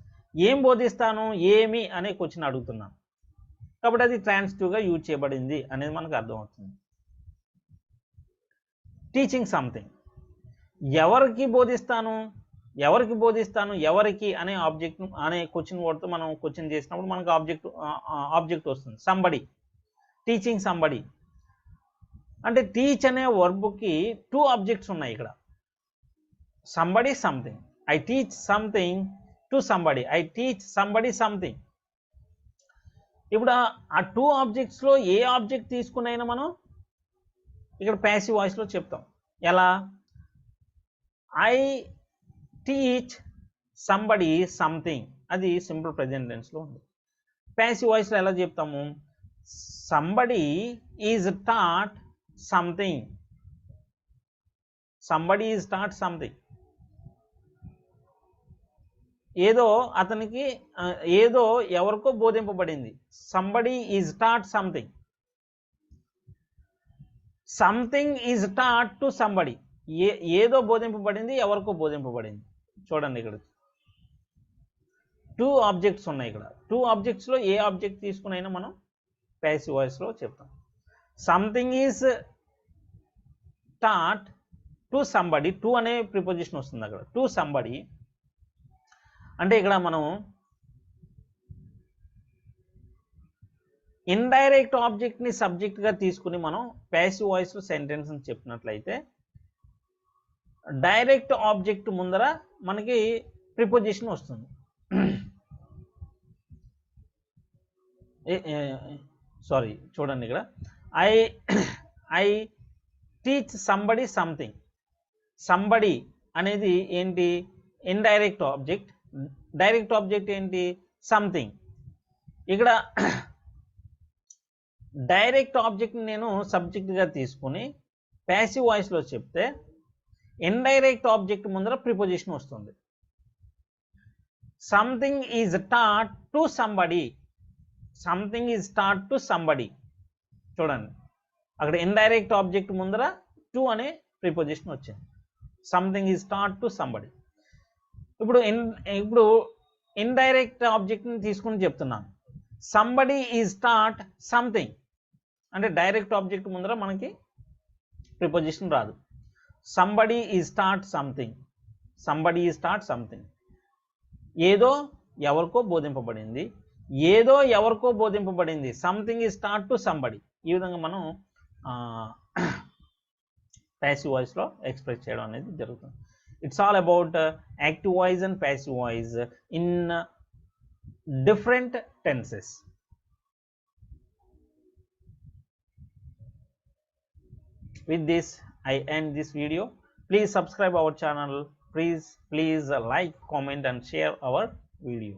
ఏం బోధిస్తాను, ఏమి అనే క్వశ్చన్ అడుగుతున్నాను కాబట్టి అది ట్రాన్సిటివ్గా యూజ్ చేయబడింది అనేది మనకు అర్థమవుతుంది. టీచింగ్ సంథింగ్ ఎవరికి బోధిస్తాను, ఎవరికి బోధిస్తాను, ఎవరికి అనే ఆబ్జెక్ట్ అనే క్వశ్చన్ వర్డ్తో మనం క్వశ్చన్ చేసినప్పుడు మనకు ఆబ్జెక్ట్ వస్తుంది. సంబడి, టీచింగ్ సంబడి అంటే టీచ్ అనే వర్బ్కి 2 ఆబ్జెక్ట్స్ ఉన్నాయి ఇక్కడ. Somebody, something. I teach something to somebody, I teach somebody something. ఇప్పుడు ఆ 2 ఆబ్జెక్ట్స్లో ఏ ఆబ్జెక్ట్ తీసుకునైనా మనం ఇక్కడ ప్యాసివ్ వాయిస్లో చెప్తాం. ఎలా? ఐ టీచ్ సంబడి సంథింగ్, అది సింపుల్ ప్రెజెంట్ టెన్స్లో ఉంది. ప్యాసివ్ వాయిస్లో ఎలా చెప్తాము? Somebody is taught something, somebody is taught something. ఏదో అతనికి ఏదో ఎవరికో బోధింపబడింది. Somebody is taught something. Something is taught to somebody, ఏదో బోధింపబడింది, ఎవరికో బోధింపబడింది. చూడండి ఇక్కడ 2 ఆబ్జెక్ట్స్ ఉన్నాయి. ఇక్కడ 2 ఆబ్జెక్ట్స్లో ఏ ఆబ్జెక్ట్ తీసుకునైనా మనం ప్యాసివ్ వాయిస్లో చెప్తాం. Something is taught to somebody, to అనే ప్రిపోజిషన్ వస్తుంది అక్కడ, టు సంబడి. అంటే ఇక్కడ మనం ఇండైరెక్ట్ ఆబ్జెక్ట్ని సబ్జెక్ట్గా తీసుకుని మనం ప్యాసివ్ వాయిస్లో సెంటెన్స్ అని చెప్పినట్లయితే, డైరెక్ట్ ఆబ్జెక్ట్ ముందర మనకి ప్రిపోజిషన్ వస్తుంది. సారీ, చూడండి ఇక్కడ I teach somebody something. Somebody అనేది ఏంటి? Indirect object. డైరెక్ట్ ఆబ్జెక్ట్ ఏంటి? సంథింగ్. ఇక్కడ డైరెక్ట్ ఆబ్జెక్ట్ని నేను సబ్జెక్ట్గా తీసుకుని ప్యాసివ్ వాయిస్లో చెప్తే ఇండైరెక్ట్ ఆబ్జెక్ట్ ముందర ప్రిపోజిషన్ వస్తుంది. Something is taught to somebody, something is taught to somebody. చూడండి అక్కడ ఇండైరెక్ట్ ఆబ్జెక్ట్ ముందర టు అనే ప్రిపోజిషన్ వచ్చింది. Something is taught to somebody. ఇప్పుడు ఇండైరెక్ట్ ఆబ్జెక్ట్ని తీసుకుని చెప్తున్నాను. సంబడి ఈజ్ టాట్ సంథింగ్ అంటే డైరెక్ట్ ఆబ్జెక్ట్ ముందర మనకి ప్రిపోజిషన్ రాదు. Somebody is taught something, somebody is taught something. ఏదో ఎవరికో బోధింపబడింది, ఏదో ఎవరికో బోధింపబడింది. Something is taught to somebody. ఈ విధంగా మనం ప్యాసివ్ వాయిస్లో ఎక్స్ప్రెస్ చేయడం అనేది జరుగుతుంది. It's all about active voice and passive voice in different tenses. With this, I end this video. Please subscribe our channel. Please like, comment and share our video.